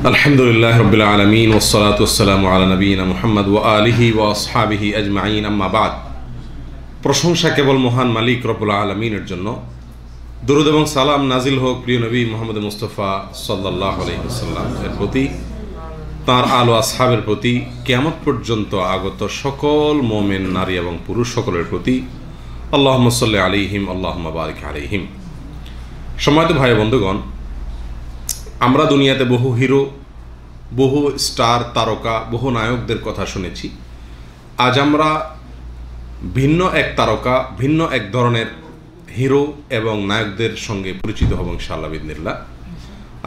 আলহামদুলিল্লাহ রাব্বিল আলামিন ওয়াসসালাতু ওয়াসসালামু আলা নবিয়িনা মুহাম্মদ ওয়া আলিহি ওয়া আসহাবিহি আজমাইন, আম্মা বাদ। প্রশংসা কেবল মহান মালিক রব্বুল আলামিনের জন্য। দরুদ এবং সালাম নাজিল হোক প্রিয় নবী মুহাম্মদ মুস্তাফা সাল্লাল্লাহু আলাইহি ওয়াসাল্লাম এর প্রতি, তাঁর আলো আসহাবের প্রতি, কিয়ামত পর্যন্ত আগত সকল মুমিন নারী এবং পুরুষ সকলের প্রতি। আল্লাহুম্মা সাল্লি আলাইহিম আল্লাহুম্মা বারিক আলাইহিম। সম্মানিত ভাই বন্ধুগণ, আমরা দুনিয়াতে বহু হিরো, বহু স্টার, তারকা, বহু নায়কদের কথা শুনেছি। আজ আমরা ভিন্ন এক তারকা, ভিন্ন এক ধরনের হিরো এবং নায়কদের সঙ্গে পরিচিত হব ইনশাআল্লাহ বিইذনিল্লাহ।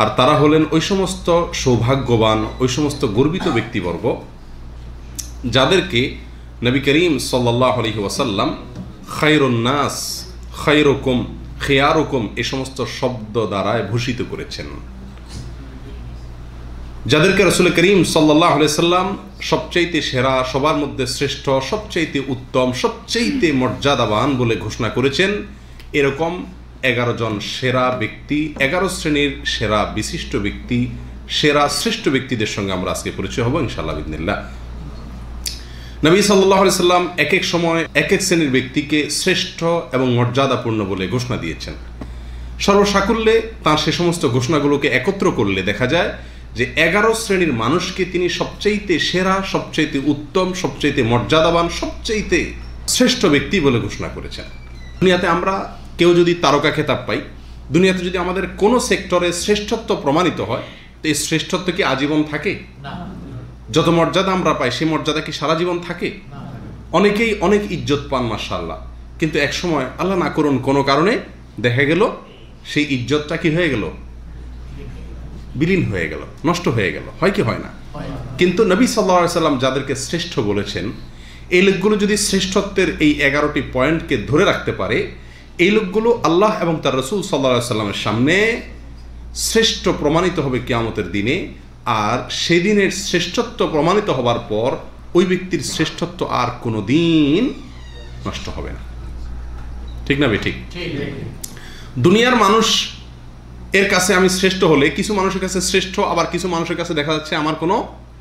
আর তারা হলেন ওই সমস্ত সৌভাগ্যবান, ওই সমস্ত গর্বিত ব্যক্তিবর্গ যাদেরকে নবী করিম সাল্লাল্লাহু আলাইহি ওয়াসাল্লাম খায়রুন নাস, খায়রুকুম, খিয়ারুকুম এই সমস্ত শব্দ দ্বারায় ভূষিত করেছেন, যাদেরকে রাসূল করিম সাল্লাল্লাহু আলাইহি সাল্লাম সবচাইতে সেরা, সবার মধ্যে শ্রেষ্ঠ, সবচাইতে উত্তম, সবচাইতে মর্যাদাবান বলে ঘোষণা করেছেন। এরকম 11 জন সেরা ব্যক্তি, 11 শ্রেণীর সেরা বিশিষ্ট ব্যক্তি, সেরা শ্রেষ্ঠ ব্যক্তিদের সঙ্গে আমরা আজকে পরিচয় হব ইনশাআল্লাহ বিইذনিল্লাহ। নবী সাল্লাল্লাহু আলাইহি সাল্লাম এক এক সময় এক এক শ্রেণীর ব্যক্তিকে শ্রেষ্ঠ এবং মর্যাদাপূর্ণ বলে ঘোষণা দিয়েছেন। সর্বসাকুল্যে তাঁর সে সমস্ত ঘোষণাগুলোকে একত্র করলে দেখা যায় যে 11 শ্রেণীর মানুষকে তিনি সবচাইতে সেরা, সবচাইতে উত্তম, সবচাইতে মর্যাদাবান, সবচাইতে শ্রেষ্ঠ ব্যক্তি বলে ঘোষণা করেছেন। দুনিয়াতে আমরা কেউ যদি তারকা খেতাব পাই, দুনিয়াতে যদি আমাদের কোনো সেক্টরে শ্রেষ্ঠত্ব প্রমাণিত হয়, তো এই শ্রেষ্ঠত্ব কি আজীবন থাকে? যত মর্যাদা আমরা পাই সেই মর্যাদা কি সারা জীবন থাকে? অনেকেই অনেক ইজ্জত পান মাশাআল্লাহ, কিন্তু এক সময় আল্লাহ না করুন কোনো কারণে দেখা গেল সেই ইজ্জতটা কি হয়ে গেল? বিলীন হয়ে গেল, নষ্ট হয়ে গেল। হয় কি হয় না? কিন্তু নবী সাল্লাল্লাহু আলাইহি সাল্লাম যাদেরকে শ্রেষ্ঠ বলেছেন, এই লোকগুলো যদি শ্রেষ্ঠত্বের এই 11টি পয়েন্টকে ধরে রাখতে পারে, এই লোকগুলো আল্লাহ এবং তার রাসূল সাল্লাল্লাহু আলাইহি সাল্লামের সামনে শ্রেষ্ঠ প্রমাণিত হবে কিয়ামতের দিনে। আর সেদিনের শ্রেষ্ঠত্ব প্রমাণিত হবার পর ওই ব্যক্তির শ্রেষ্ঠত্ব আর কোনো দিন নষ্ট হবে না। ঠিক না ঠিক? দুনিয়ার মানুষ এর কাছে আমি শ্রেষ্ঠ হলে কিছু মানুষের কাছে শ্রেষ্ঠ, আবার কিছু মানুষের কাছে দেখা যাচ্ছে আমার কোনো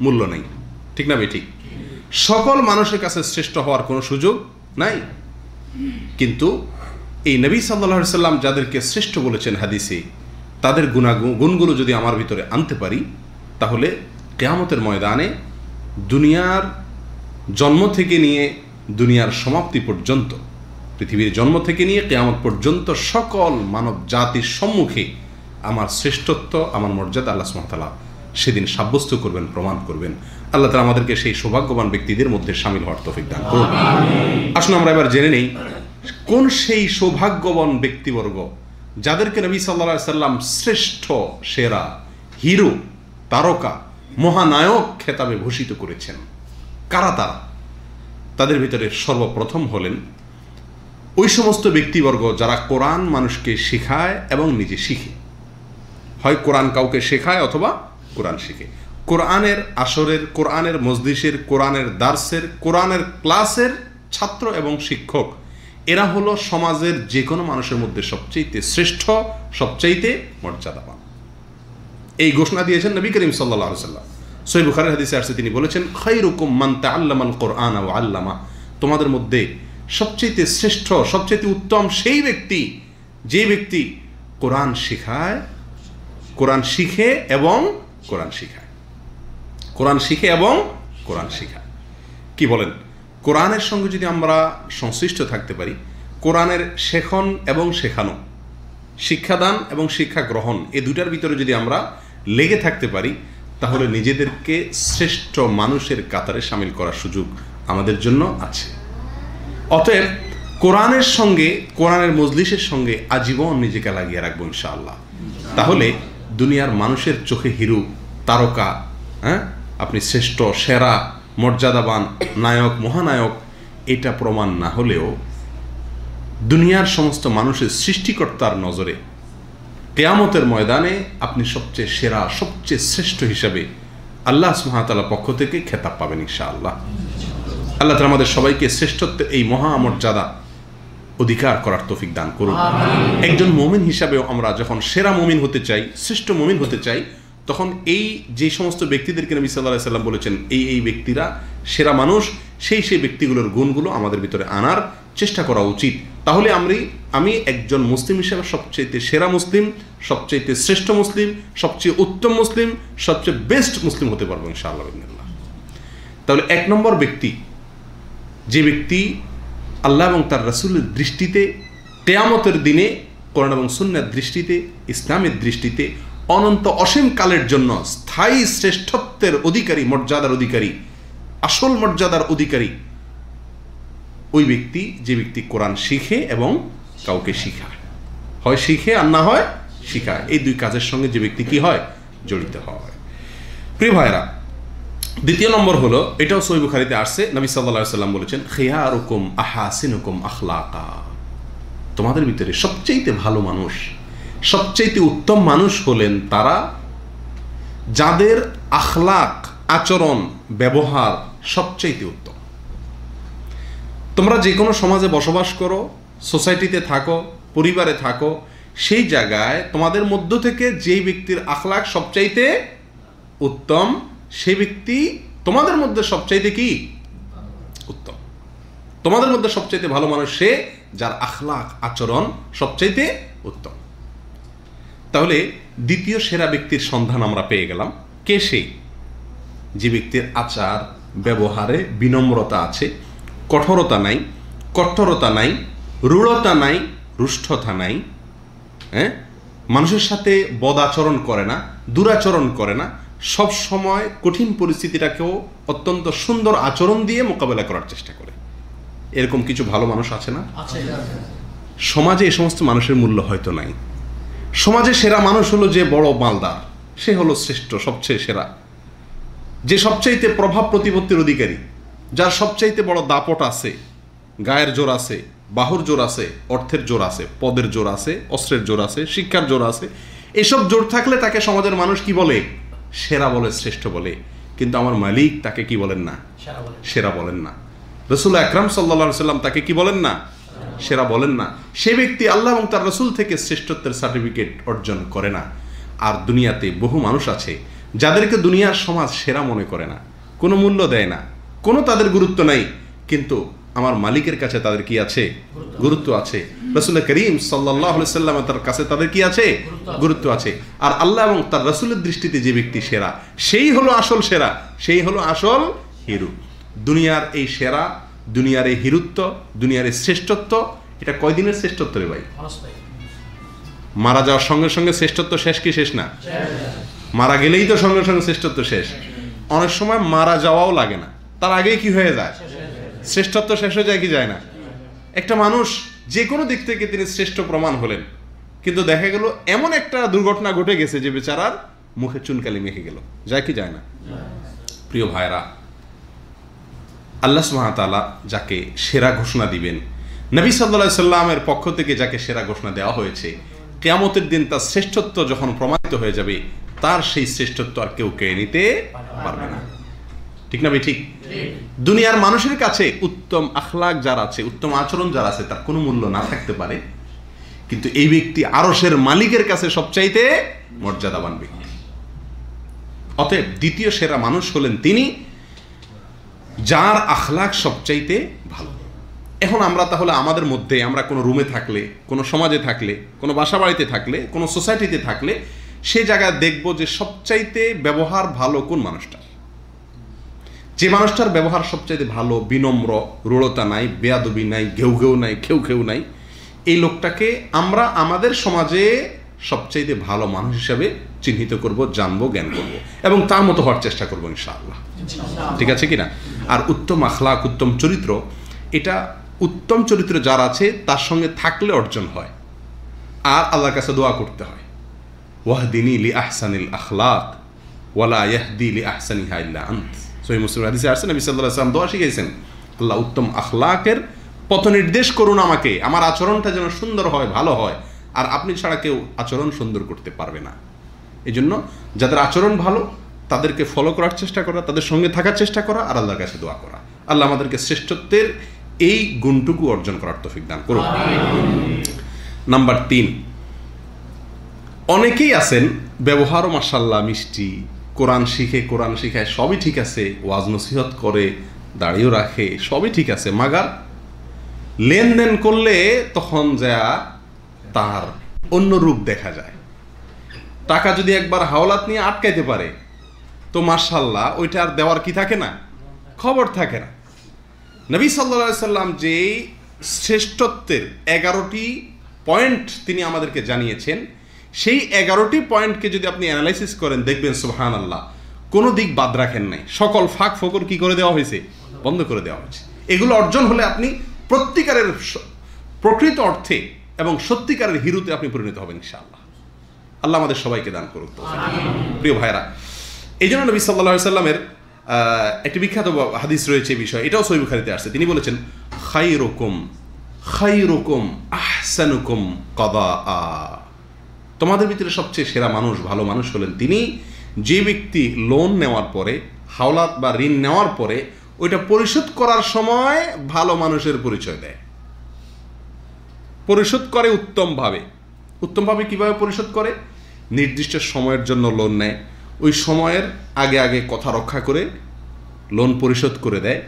মূল্য নেই। ঠিক না ঠিক? সকল মানুষের কাছে শ্রেষ্ঠ হওয়ার কোনো সুযোগ নাই। কিন্তু এই নবী সাল্লাল্লাহু আলাইহি সাল্লাম যাদেরকে শ্রেষ্ঠ বলেছেন হাদিসে, তাদের গুণগুলো যদি আমার ভিতরে আনতে পারি, তাহলে কিয়ামতের ময়দানে দুনিয়ার জন্ম থেকে নিয়ে দুনিয়ার সমাপ্তি পর্যন্ত, পৃথিবীর জন্ম থেকে নিয়ে কিয়ামত পর্যন্ত সকল মানব জাতির সম্মুখে আমার শ্রেষ্ঠত্ব, আমার মর্যাদা আল্লাহ সুবহানাহু ওয়া তাআলা সেদিন সাব্যস্ত করবেন, প্রমাণ করবেন। আল্লাহ তাআলা আমাদেরকে সেই সৌভাগ্যবান ব্যক্তিদের মধ্যে শামিল হওয়ার তৌফিক দান করুন। আসুন আমরা এবার জেনে নেই কোন সেই সৌভাগ্যবান ব্যক্তিবর্গ যাদেরকে নবী সাল্লাল্লাহু আলাইহি সাল্লাম শ্রেষ্ঠ, সেরা, হিরো, তারকা, মহানায়ক খেতাবে ভূষিত করেছেন। কারা তারা? তাদের ভিতরে সর্বপ্রথম হলেন ওই সমস্ত ব্যক্তিবর্গ যারা কোরআন মানুষকে শেখায় এবং নিজে শিখে। হয় কোরআন কাউকে শেখায় অথবা কোরআন শিখে। কোরআনের আসরের, কোরআনের মজলিসের, কোরআনের দার্সের, কোরআনের ক্লাসের ছাত্র এবং শিক্ষক, এরা হলো সমাজের যে কোনো মানুষের মধ্যে সবচাইতে শ্রেষ্ঠ, সবচাইতে মর্যাদাবান। এই ঘোষণা দিয়েছেন নবী করিম সাল্লাল্লাহু আলাইহি ওয়াসাল্লাম। সহিহ বুখারীর হাদিসে আসছে, তিনি বলেছেন, খায়রুকুম মান তাআল্লামাল কোরআন ওয়া আল্লামা। তোমাদের মধ্যে সবচাইতে শ্রেষ্ঠ, সবচাইতে উত্তম সেই ব্যক্তি যে ব্যক্তি কোরআন শেখায়, কোরআন শিখে এবং কোরআন শিখায়। কোরআন শিখে এবং কোরআন শিখায়। কি বলেন? কোরআনের সঙ্গে যদি আমরা সংশ্লিষ্ট থাকতে পারি, কোরআনের শেখন এবং শেখানো, শিক্ষাদান এবং শিক্ষা গ্রহণ, এই দুটার ভিতরে যদি আমরা লেগে থাকতে পারি, তাহলে নিজেদেরকে শ্রেষ্ঠ মানুষের কাতারে শামিল করার সুযোগ আমাদের জন্য আছে। অতএব কোরআনের সঙ্গে, কোরআনের মজলিসের সঙ্গে আজীবন নিজেকে লাগিয়ে রাখবো ইনশাআল্লাহ। তাহলে দুনিয়ার মানুষের চোখে হিরো, তারকা, আপনি শ্রেষ্ঠ, সেরা, মর্যাদাবান, নায়ক, মহানায়ক, এটা প্রমাণ না হলেও দুনিয়ার সমস্ত মানুষের সৃষ্টিকর্তার নজরে কিয়ামতের ময়দানে আপনি সবচেয়ে সেরা, সবচেয়ে শ্রেষ্ঠ হিসাবে আল্লাহ সুবহানাহু ওয়া তাআলার পক্ষ থেকে খেতাব পাবেন ইনশাআল্লাহ। আল্লাহ তাআলা আমাদের সবাইকে শ্রেষ্ঠত্বের এই মহামর্যাদা অধিকার করার তৌফিক দান করুন। একজন মুমিন হিসাবেও আমরা যখন সেরা মুমিন হতে চাই, শ্রেষ্ঠ মুমিন হতে চাই, তখন এই যে সমস্ত ব্যক্তিদেরকে নবী সাল্লাল্লাহু আলাইহি সাল্লাম বলেছেন এই ব্যক্তিরা সেরা মানুষ, সেই ব্যক্তিগুলোর গুণগুলো আমাদের ভিতরে আনার চেষ্টা করা উচিত। তাহলে আমি একজন মুসলিম হিসেবে সবচেয়ে সেরা মুসলিম, সবচেয়ে শ্রেষ্ঠ মুসলিম, সবচেয়ে উত্তম মুসলিম, সবচেয়ে বেস্ট মুসলিম হতে পারবো ইনশাআল্লাহ। তাহলে 1 নম্বর ব্যক্তি, যে ব্যক্তি আল্লাহ এবং তার রাসূলের দৃষ্টিতে, কিয়ামতের দিনে কোরআন এবং সুন্নাহর দৃষ্টিতে, ইসলামের দৃষ্টিতে অনন্ত অসীম কালের জন্য স্থায়ী শ্রেষ্ঠত্বের অধিকারী, মর্যাদার অধিকারী, আসল মর্যাদার অধিকারী ওই ব্যক্তি, যে ব্যক্তি কোরআন শিখে এবং কাউকে শিখায়, হয় শিখে আর না হয় শিখায়। এই 2 কাজের সঙ্গে যে ব্যক্তি কি হয়, জড়িত হয়। প্রিয় ভাইরা, 2 নম্বর হলো, এটাও সহিহ বুখারীতে আসছে, নবী সাল্লাল্লাহু আলাইহি সাল্লাম বলেছেন, খিয়ারুকুম আহাসিনুকুম আখলাকা, তোমাদের ভিতরে সবচেয়ে ভালো মানুষ, সবচেয়ে উত্তম মানুষ হলেন তারা যাদের আখলাক, আচরণ, ব্যবহার সবচেয়ে উত্তম। তোমরা যে কোনো সমাজে বসবাস করো, সোসাইটিতে থাকো, পরিবারে থাকো, সেই জায়গায় তোমাদের মধ্য থেকে যেই ব্যক্তির আখলাক সবচাইতে উত্তম, সেই ব্যক্তি তোমাদের মধ্যে সবচাইতে কি উত্তম। তোমাদের মধ্যে সবচাইতে ভালো মানুষ সে যার আখলাক, আচরণ সবচাইতে উত্তম। তাহলে 2য় সেরা ব্যক্তির সন্ধান আমরা পেয়ে গেলাম। কে সেই? যে ব্যক্তির আচার ব্যবহারে বিনম্রতা আছে, কঠোরতা নাই, কঠোরতা নাই, রূঢ়তা নাই, রুষ্ঠতা নাই, মানুষের সাথে বদ আচরণ করে না, দুরাচরণ করে না, সব সময় কঠিন পরিস্থিতিটাকেও অত্যন্ত সুন্দর আচরণ দিয়ে মোকাবেলা করার চেষ্টা করে। এরকম কিছু ভালো মানুষ আছে না? সমাজে এই সমস্ত মানুষের মূল্য হয়তো নাই। সমাজে সেরা মানুষ হলো যে বড় মালদার, সে হলো শ্রেষ্ঠ, সবচেয়ে সেরা, যে সবচাইতে প্রভাব প্রতিপত্তির অধিকারী, যার সবচাইতে বড় দাপট আছে, গায়ের জোর আছে, বাহুর জোর আছে, অর্থের জোর আছে, পদের জোর আছে, অস্ত্রের জোর আছে, শিক্ষার জোর আছে। এসব জোর থাকলে তাকে সমাজের মানুষ কি বলে? সেরা বলে, শ্রেষ্ঠ বলে। কিন্তু আমার মালিক তাকে কি বলেন না? সেরা বলেন না। রাসূল আকরাম সাল্লাল্লাহু আলাইহি সাল্লাম তাকে কি বলেন না? সেরা বলেন না। সে ব্যক্তি আল্লাহ এবং তার রাসূল থেকে শ্রেষ্ঠত্বের সার্টিফিকেট অর্জন করে না। আর দুনিয়াতে বহু মানুষ আছে যাদেরকে দুনিয়ার সমাজ সেরা মনে করে না, কোনো মূল্য দেয় না, কোনো তাদের গুরুত্ব নাই, কিন্তু আমার মালিকের কাছে তাদের কি আছে? গুরুত্ব আছে। রাসূল করিম সাল্লাল্লাহু আলাইহি সাল্লাম তার কাছে তাদের কি আছে? গুরুত্ব আছে। আর আল্লাহ এবং তার রাসূলের দৃষ্টিতে যে ব্যক্তি সেরা, সেই হলো আসল সেরা, সেই হলো আসল হিরো। দুনিয়ার এই সেরা, দুনিয়ার এই হিরুত্ব, দুনিয়ার এই শ্রেষ্ঠত্ব, এটা কয়দিনের শ্রেষ্ঠত্ব রে ভাই? মারা যাওয়ার সঙ্গে সঙ্গে শ্রেষ্ঠত্ব শেষ কি শেষ না? মারা গেলেই তো সঙ্গে সঙ্গে শ্রেষ্ঠত্ব শেষ। অনেক সময় মারা যাওয়াও লাগে না, তার আগেই কি হয়ে যায়? শ্রেষ্ঠত্ব শেষ হয়ে যায় কি যায় না? একটা মানুষ যে কোনো দিক থেকে তিনি শ্রেষ্ঠ প্রমাণ হলেন, কিন্তু দেখা গেল এমন একটা দুর্ঘটনা ঘটে গেছে যে বেচারার মুখে চুনকালি মেখে গেল, যায় কি যায় না? প্রিয় ভাইরা, আল্লাহ সুবহানাহু ওয়া তাআলা যাকে সেরা ঘোষণা দিবেন, নবী সাল্লাল্লাহু আলাইহি সাল্লামের পক্ষ থেকে যাকে সেরা ঘোষণা দেওয়া হয়েছে, কিয়ামতের দিন তার শ্রেষ্ঠত্ব যখন প্রমাণিত হয়ে যাবে, তার সেই শ্রেষ্ঠত্ব আর কেউ কেড়ে নিতে পারবে না। ঠিক না ভাই? ঠিক। দুনিয়ার মানুষের কাছে উত্তম আখলাক যার আছে, উত্তম আচরণ যার আছে, তার কোনো মূল্য না থাকতে পারে, কিন্তু এই ব্যক্তি আরশের মালিকের কাছে সবচাইতে মর্যাদাবান ব্যক্তি। অতএব 2য় সেরা মানুষ হলেন তিনি যার আখলাক সবচাইতে ভালো। এখন আমরা তাহলে আমাদের মধ্যে, আমরা কোনো রুমে থাকলে, কোনো সমাজে থাকলে, কোনো বাসা বাড়িতে থাকলে, কোনো সোসাইটিতে থাকলে, সে জায়গায় দেখব যে সবচাইতে ব্যবহার ভালো কোন মানুষটা। যে মানুষটার ব্যবহার সবচাইতে ভালো, বিনম্র, রূঢ়তা নাই, বেয়াদবি নাই, ঘেউ ঘেউ নাই, খেউ খেউ নাই, এই লোকটাকে আমরা আমাদের সমাজে সবচাইতে ভালো মানুষ হিসাবে চিহ্নিত করব, জানবো, জ্ঞান করব, এবং তার মতো হওয়ার চেষ্টা করবো ইনশাআল্লাহ। ঠিক আছে কিনা? আর উত্তম আখলাক, উত্তম চরিত্র, এটা উত্তম চরিত্র যার আছে তার সঙ্গে থাকলে অর্জন হয়, আর আল্লাহর কাছে দোয়া করতে হয়, ওয়াহদিনী লি আহসানিল আখলাক ওয়ালা ইয়াহদি লি আহসানিহা ইল্লা আনত। সহিহ মুসলিম হাদিসে আছে, নবী সাল্লাল্লাহু আলাইহি ওয়াসাল্লাম দোয়া শিখিয়েছেন, আল্লাহ উত্তম আখলাকের পথ নির্দেশ করুন আমাকে, আমার আচরণটা যেন সুন্দর হয়, ভালো হয়, আর আপনি ছাড়া কেউ আচরণ সুন্দর করতে পারবে না। এই জন্য যাদের আচরণ ভালো তাদেরকে ফলো করার চেষ্টা করা, তাদের সঙ্গে থাকার চেষ্টা করা, আর আল্লাহর কাছে দোয়া করা। আল্লাহ আমাদেরকে শ্রেষ্ঠত্বের এই গুণটুকু অর্জন করার তৌফিক দান করুন। নাম্বার 3, অনেকেই আছেন ব্যবহারও মাশাআল্লাহ মিষ্টি, কোরআন শিখায়, সবই ঠিক আছে, ওয়াজ নসিহত করে, দাড়িও রাখে, সবই ঠিক আছে, মাগার লেনদেন করলে তখন যা তার অন্য রূপ দেখা যায়। টাকা যদি একবার হাওলাত নিয়ে আটকাইতে পারে তো মাশাআল্লাহ ওইটা আর দেওয়ার কি থাকে না, খবর থাকে না। নবী সাল্লাল্লাহু আলাইহি সাল্লাম যে শ্রেষ্ঠত্বের 11টি পয়েন্ট তিনি আমাদেরকে জানিয়েছেন, সেই 11টি পয়েন্টকে যদি আপনি অ্যানালাইসিস করেন দেখবেন সুবহানাল্লাহ কোনো দিক বাদ রাখেন নাই, সকল ফাঁক ফোকর কি করে দেওয়া হয়েছে, বন্ধ করে দেওয়া হয়েছে। এগুলো অর্জন হলে আপনি প্রত্যেকারের প্রকৃত অর্থে এবং সত্যিকারের হিরোতে আপনি পরিণত হবেন ইনশাআল্লাহ। আল্লাহ আমাদের সবাইকে দান করুক। প্রিয় ভাইরা, এই জন্য নবী সাল্লাল্লাহু আলাইহি সাল্লামের একটি বিখ্যাত হাদিস রয়েছে এই বিষয়ে, এটাও সহিহ বুখারীতে আসছে। তিনি বলেছেন, খায়রুকুম আহসানুকুম কাদাআ, তোমাদের ভিতরে সবচেয়ে সেরা মানুষ, ভালো মানুষ হলেন তিনি যে ব্যক্তি লোন নেওয়ার পরে, হাওলাত বা ঋণ নেওয়ার পরে ওইটা পরিশোধ করার সময় ভালো মানুষের পরিচয় দেয়, পরিশোধ করে উত্তমভাবে। কিভাবে পরিশোধ করে? নির্দিষ্ট সময়ের জন্য লোন নেয়, ওই সময়ের আগে কথা রক্ষা করে লোন পরিশোধ করে দেয়।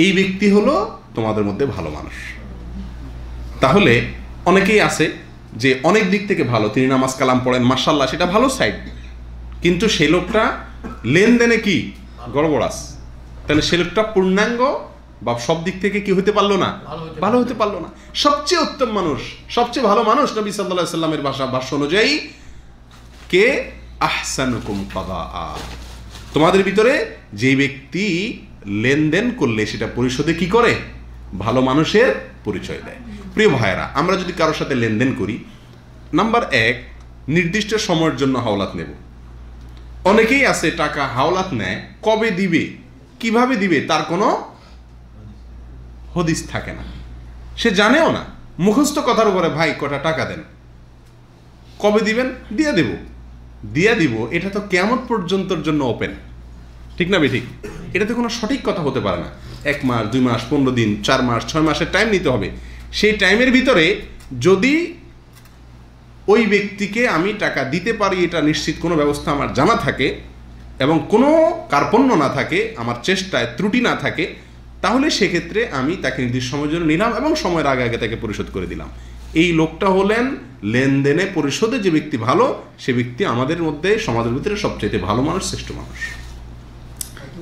এই ব্যক্তি হলো তোমাদের মধ্যে ভালো মানুষ। তাহলে অনেকেই আছে যে অনেক দিক থেকে ভালো, তিনি নামাজ কালাম পড়েন, মাশাআল্লাহ সেটা ভালো সাইড, কিন্তু সেই লোকটা লেনদেনে কি গড়বড় আছে, তাহলে সে লোকটা পূর্ণাঙ্গ বা সব দিক থেকে কি হতে পারলো না, ভালো হতে পারলো না। সবচেয়ে উত্তম মানুষ, সবচেয়ে ভালো মানুষ নবী সাল্লাল্লাহু আলাইহি সাল্লামের ভাষ্য অনুযায়ী কে? আহসানুকুম কাদাআ, তোমাদের ভিতরে যে ব্যক্তি লেনদেন করলে সেটা পরিশোধে কি করে, ভালো মানুষের পরিচয় দেয়। প্রিয় ভাইয়েরা, আমরা যদি কারোর সাথে লেনদেন করি, নাম্বার 1, নির্দিষ্ট সময়ের জন্য হাওলাত নেব। অনেকেই আছে টাকা হাওলাত নেয়, কবে দিবে, কিভাবে দিবে তার কোনো হদিস থাকে না, সে জানেও না, মুখস্থ কথার উপরে ভাই কটা টাকা দেন, কবে দিবেন, দিয়ে দিব, এটা তো কিয়ামত পর্যন্তর জন্য ওপেন, ঠিক না ঠিক? এটাতে কোনো সঠিক কথা হতে পারে না। 1 মাস, 2 মাস, 15 দিন, 4 মাস, 6 মাসের টাইম নিতে হবে। সেই টাইমের ভিতরে যদি ওই ব্যক্তিকে আমি টাকা দিতে পারি, এটা নিশ্চিত কোনো ব্যবস্থা আমার জানা থাকে এবং কোনো কার্পণ্য না থাকে, আমার চেষ্টায় ত্রুটি না থাকে, তাহলে সেক্ষেত্রে আমি তাকে নির্দিষ্ট সময়ের জন্য নিলাম এবং সময়ের আগে তাকে পরিশোধ করে দিলাম। এই লোকটা হলেন লেনদেনে পরিশোধে যে ব্যক্তি ভালো, সে ব্যক্তি আমাদের মধ্যে, সমাজের ভিতরে সবচেয়ে ভালো মানুষ, শ্রেষ্ঠ মানুষ।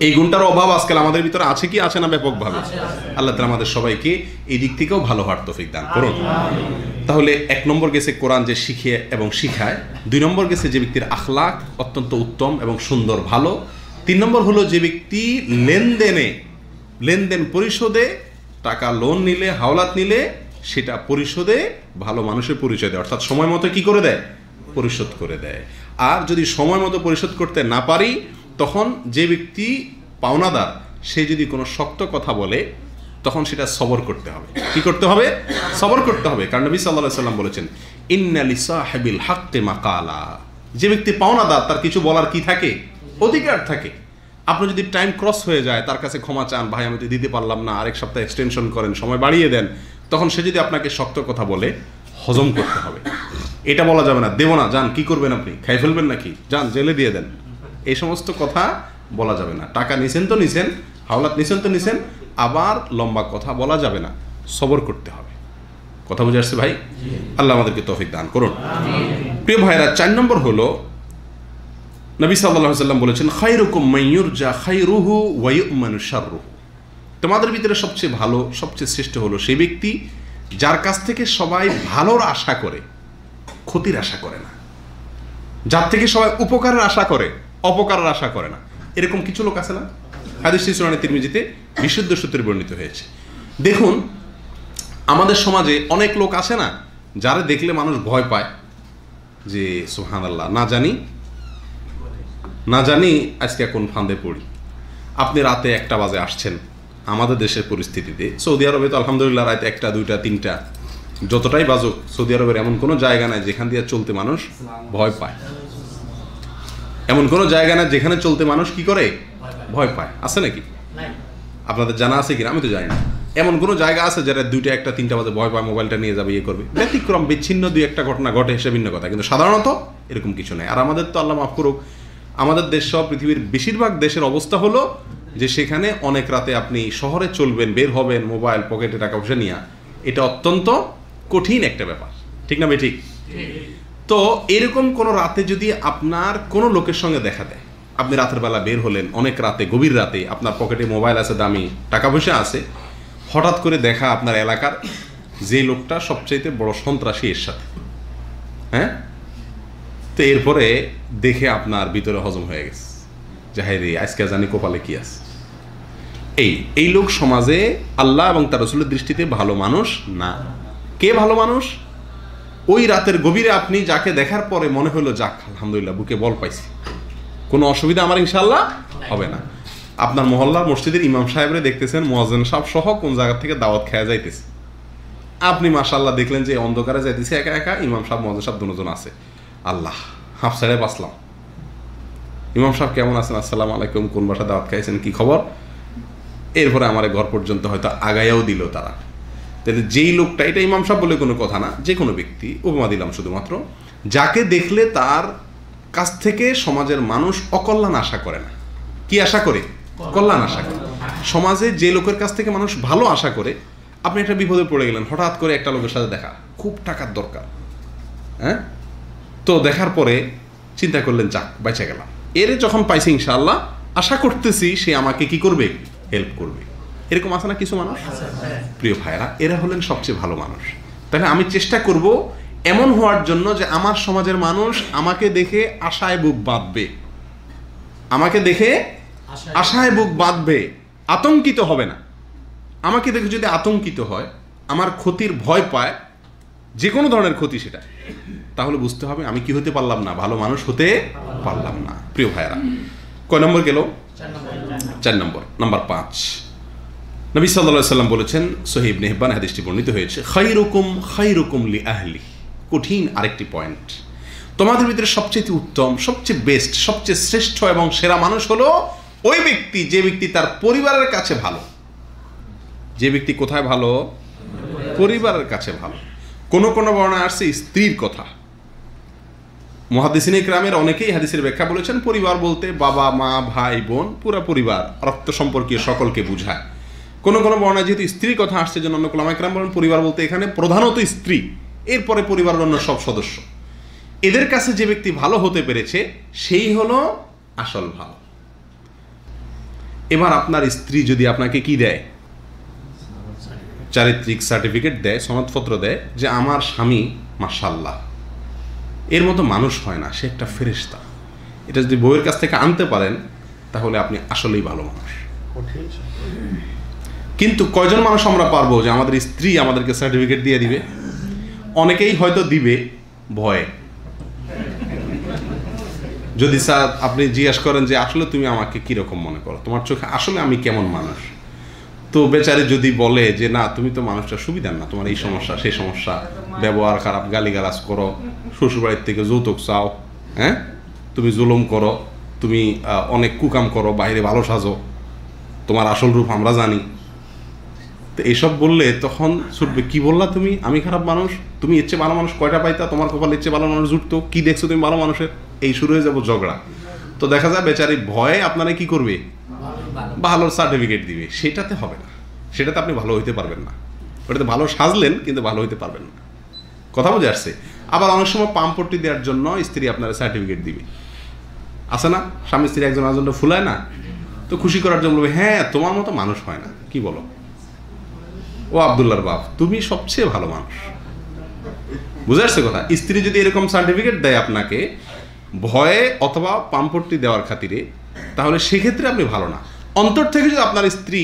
এই গুণটার অভাব আজকাল আমাদের ভিতরে আছে কি আছে না ব্যাপকভাবে? আল্লাহ তাআলা আমাদের সবাইকে এই দিক থেকেও ভালো হওয়ার তৌফিক দান করুন। তাহলে 1 নম্বর গেছে কোরআন যে শিখে এবং শিখায়, 2 নম্বর গেছে যে ব্যক্তির আখলাক অত্যন্ত উত্তম এবং সুন্দর ভালো, 3 নম্বর হলো যে ব্যক্তি লেনদেন পরিশোধে, টাকা লোন নিলে, হাওলাত নিলে সেটা পরিশোধে ভালো মানুষের পরিচয় দেয়, অর্থাৎ সময় মতো কি করে দেয়, পরিশোধ করে দেয়। আর যদি সময় মতো পরিশোধ করতে না পারি, তখন যে ব্যক্তি পাওনাদার সে যদি কোনো শক্ত কথা বলে, তখন সেটা সবর করতে হবে। কি করতে হবে? সবর করতে হবে। কারণ নবী সাল্লাল্লাহু আলাইহি সাল্লাম বলেছেন, ইন্না লিসাহিবিল হাক্কি মাকালা, যে ব্যক্তি পাওনাদার তার কিছু বলার কি থাকে, অধিকার থাকে। আপনার যদি টাইম ক্রস হয়ে যায়, তার কাছে ক্ষমা চান, ভাই আমি তো দিতে পারলাম না, আরেক সপ্তাহ এক্সটেনশন করেন, সময় বাড়িয়ে দেন, তখন সে যদি আপনাকে শক্ত কথা বলে, হজম করতে হবে। এটা বলা যাবে না, দেব না, যান, কি করবেন আপনি, খাই ফেলবেন নাকি, যান জেলে দিয়ে দেন, এই সমস্ত কথা বলা যাবে না। টাকা নিছেন তো নিছেন, হাওলাত নিছেন তো নিছেন, আবার লম্বা কথা বলা যাবে না, সবর করতে হবে। কথা বুঝে আসছে ভাই? আল্লাহ আমাদেরকে তৌফিক দান করুন। প্রিয় ভাইরা, 4 নম্বর হলো নবী সাল্লাল্লাহু আলাইহি ওয়াসাল্লাম বলেছেন, খায়রুকুম মান ইউরজা খায়রুহু ওয়া ইউমানু শাররুহু, তোমাদের ভিতরে সবচেয়ে ভালো, সবচেয়ে শ্রেষ্ঠ হলো সেই ব্যক্তি যার কাছ থেকে সবাই ভালোর আশা করে, ক্ষতির আশা করে না, যার থেকে সবাই উপকারের আশা করে, অপকারের আশা করে না। এরকম কিছু লোক আছে না? হাদিসটি সুনানে তিরমিজিতে বিশুদ্ধ সূত্রে বর্ণিত হয়েছে। দেখুন, আমাদের সমাজে অনেক লোক আছে না, যারা দেখলে মানুষ ভয় পায়, যে সুবহানাল্লাহ, না জানি আজকে কোন ফাঁদে পড়ি। আপনি রাতে 1টা বাজে আসছেন, আমাদের দেশের পরিস্থিতিতে, সৌদি আরবে তো আলহামদুলিল্লাহ রাতে 1টা, 2টা, 3টা যতটাই বাজুক, সৌদি আরবের এমন কোনো জায়গা নাই যেখান দিয়ে চলতে মানুষ ভয় পায়। এমন কোনো জায়গা না যেখানে চলতে মানুষ কি করে, ভয় পায়। আছে নাকি? আপনাদের জানা আছে কিনা আমি তো জানি না। এমন কোনো জায়গা আছে যারা 2টা 1টা 3টা বাজে ভয় পায় মোবাইলটা নিয়ে যাবে ইয়ে করবে, ব্যতিক্রম বিচ্ছিন্ন 2-1টা ঘটনা ঘটে সে ভিন্ন কথা, কিন্তু সাধারণত এরকম কিছু নেই। আর আমাদের তো আল্লাহ মাফ করুক, আমাদের দেশ সহ পৃথিবীর বেশিরভাগ দেশের অবস্থা হলো যে সেখানে অনেক রাতে আপনি শহরে চলবেন, বের হবেন মোবাইল পকেটে টাকা পয়সা নিয়ে, এটা অত্যন্ত কঠিন একটা ব্যাপার, ঠিক না ভাই? ঠিক। তো এরকম কোনো রাতে যদি আপনার কোনো লোকের সঙ্গে দেখা দেয়, আপনি রাতের বেলা বের হলেন অনেক রাতে, গভীর রাতে, আপনার পকেটে মোবাইল আছে, দামি টাকা পয়সা আছে, হঠাৎ করে দেখা আপনার এলাকার যে লোকটা সবচাইতে বড় সন্ত্রাসী এর সাথে, হ্যাঁ, তো এরপরে দেখে আপনার ভিতরে হজম হয়ে গেছে যে হায় রে আজকে জানি কপালে কি আছে। এই লোক সমাজে আল্লাহ এবং তার রাসূলের দৃষ্টিতে ভালো মানুষ না। কে ভালো মানুষ? ওই রাতের গভীরে আপনি যাকে দেখার পরে মনে হলো যাক আলহামদুলিল্লাহ বুকে বল পাইছি, কোনো অসুবিধা আমার ইনশাআল্লাহ হবে না। আপনার মহল্লার মসজিদের ইমাম সাহেবরে দেখতেছেন মুয়াজ্জিন সাহেব সহ কোন জায়গা থেকে দাওয়াত খেয়ে যাইতেছে, আপনি মাশাআল্লাহ দেখলেন যে অন্ধকারে যাইতেছে একা একা, ইমাম সাহেব মুয়াজ্জিন সাহেব দুজন আছে, আল্লাহ হাফ সাইডে বাঁচলাম। ইমাম সাহেব কেমন আছেন? আসসালামু আলাইকুম, কোন বাসা দাওয়াত খাইছেন, কি খবর? এরপরে আমার ঘর পর্যন্ত হয়তো আগাইয়াও দিল তারা। তাহলে যেই লোকটা, এটা ইমাম সাহেব বলে কোনো কথা না, যে কোনো ব্যক্তি, উপমা দিলাম শুধুমাত্র, যাকে দেখলে তার কাছ থেকে সমাজের মানুষ অকল্যাণ আশা করে না। কি আশা করে? কল্যাণ আশা করে। সমাজে যে লোকের কাছ থেকে মানুষ ভালো আশা করে, আপনি একটা বিপদে পড়ে গেলেন, হঠাৎ করে একটা লোকের সাথে দেখা, খুব টাকার দরকার, হ্যাঁ, তো দেখার পরে চিন্তা করলেন যাক বেঁচে গেলাম, এর যখন পাইছি ইনশাআল্লাহ আশা করতেছি সে আমাকে কি করবে, হেল্প করবে। এরকম আছে না কিছু মানুষ? প্রিয় ভাইরা, এরা হলেন সবচেয়ে ভালো মানুষ। তাহলে আমি চেষ্টা করব এমন হওয়ার জন্য যে আমার সমাজের মানুষ আমাকে দেখে আশায় বুক বাঁধবে, আমাকে দেখে আশায় বুক বাঁধবে, আতঙ্কিত হবে না। আমাকে দেখে যদি আতঙ্কিত হয়, আমার ক্ষতির ভয় পায়, যে কোনো ধরনের ক্ষতি সেটা, তাহলে বুঝতে হবে আমি কি হতে পারলাম না, ভালো মানুষ হতে পারলাম না। প্রিয় ভাইরা, কয় নম্বর গেল? 4 নম্বর। নাম্বার 5, নবী সাল্লাল্লাহু আলাইহি ওয়াসাল্লাম বলেছেন, সহিহ ইবনে হিব্বান হাদিসটি বর্ণিত হয়েছে, খায়রুকুম লি আহলি। কঠিন আরেকটি পয়েন্ট, তোমাদের ভিতরে সবচেয়ে উত্তম, সবচেয়ে বেস্ট, সবচেয়ে শ্রেষ্ঠ এবং সেরা মানুষ হলো ওই ব্যক্তি যে ব্যক্তি তার পরিবারের কাছে ভালো। যে ব্যক্তি কোথায় ভালো? পরিবারের কাছে ভালো। কোন কোন বর্ণনা আসছে স্ত্রীর কথা। মুহাদ্দিসিনে ইকরামের অনেকেই হাদিসের ব্যাখ্যা বলেছেন পরিবার বলতে বাবা মা ভাই বোন পুরো পরিবার, রক্ত সম্পর্কীয় সকলকে বোঝায়। কোন কোন বর্ণনা যেহেতু স্ত্রীর কথা আসছে জন্য অন্য উলামা ইকরাম বলেন পরিবার বলতে এখানে প্রধানত স্ত্রী, এরপরে পরিবারের অন্য সব সদস্য। এদের কাছে যে ব্যক্তি ভালো হতে পেরেছে সেই হলো আসল ভালো। এবার আপনার স্ত্রী যদি আপনাকে কি দেয়, চারিত্রিক সার্টিফিকেট দেয়, সনদপত্র দেয় যে আমার স্বামী মাশাআল্লাহ এর মতো মানুষ হয় না, সে একটা ফেরেশতা, এটা যদি বউয়ের কাছ থেকে আনতে পারেন তাহলে আপনি আসলেই ভালো মানুষ। কিন্তু কয়জন মানুষ আমরা পারবো যে আমাদের স্ত্রী আমাদেরকে সার্টিফিকেট দিয়ে দিবে? অনেকেই হয়তো দিবে ভয়ে। যদি স্যার আপনি জিজ্ঞাসা করেন যে আসলে তুমি আমাকে কিরকম মনে করো, তোমার চোখে আসলে আমি কেমন মানুষ, তো বেচারে যদি বলে যে না তুমি তো মানুষটা সুবিধার না, তোমার এই সমস্যা সেই সমস্যা, ব্যবহার খারাপ, গালিগালাজ করো, শ্বশুরবাড়ির থেকে যৌতুক চাও, হ্যাঁ, তুমি জুলুম করো, তুমি অনেক কুকাম করো, বাইরে ভালো সাজো, তোমার আসল রূপ আমরা জানি, তো এইসব বললে তখন ছুটবে কি বললা তুমি, আমি খারাপ মানুষ, তুমি এর চেয়ে ভালো মানুষ কয়টা পাইতা, তোমার কপাল এর চেয়ে ভালো মানুষ জুটতো, কি দেখছো তুমি ভালো মানুষের, এই শুরু হয়ে যাবো ঝগড়া। তো দেখা যায় বেচারি ভয়ে আপনারা কি করবে, ভালো সার্টিফিকেট দিবে। সেটাতে হবে না, সেটাতে আপনি ভালো হইতে পারবেন না, ওটাতে ভালো সাজলেন কিন্তু ভালো হইতে পারবেন না। কথা বুঝে আসছে? আবার অনেক সময় পাম্পট্টি দেওয়ার জন্য স্ত্রী আপনারা সার্টিফিকেট দিবে, আছে না, স্বামী স্ত্রী একজন আরেকজনটা ফুলায় না, তো খুশি করার জন্য বলবে হ্যাঁ তোমার মতো মানুষ হয় না, কি বলো ও আব্দুল্লাহর বাপ তুমি সবচেয়ে ভালো মানুষ। বুঝে আসছে কথা? স্ত্রী যদি এরকম সার্টিফিকেট দেয় আপনাকে ভয়ে অথবা পাম্পট্টি দেওয়ার খাতিরে, তাহলে সেক্ষেত্রে আপনি ভালো না। অন্তর থেকে যদি আপনার স্ত্রী,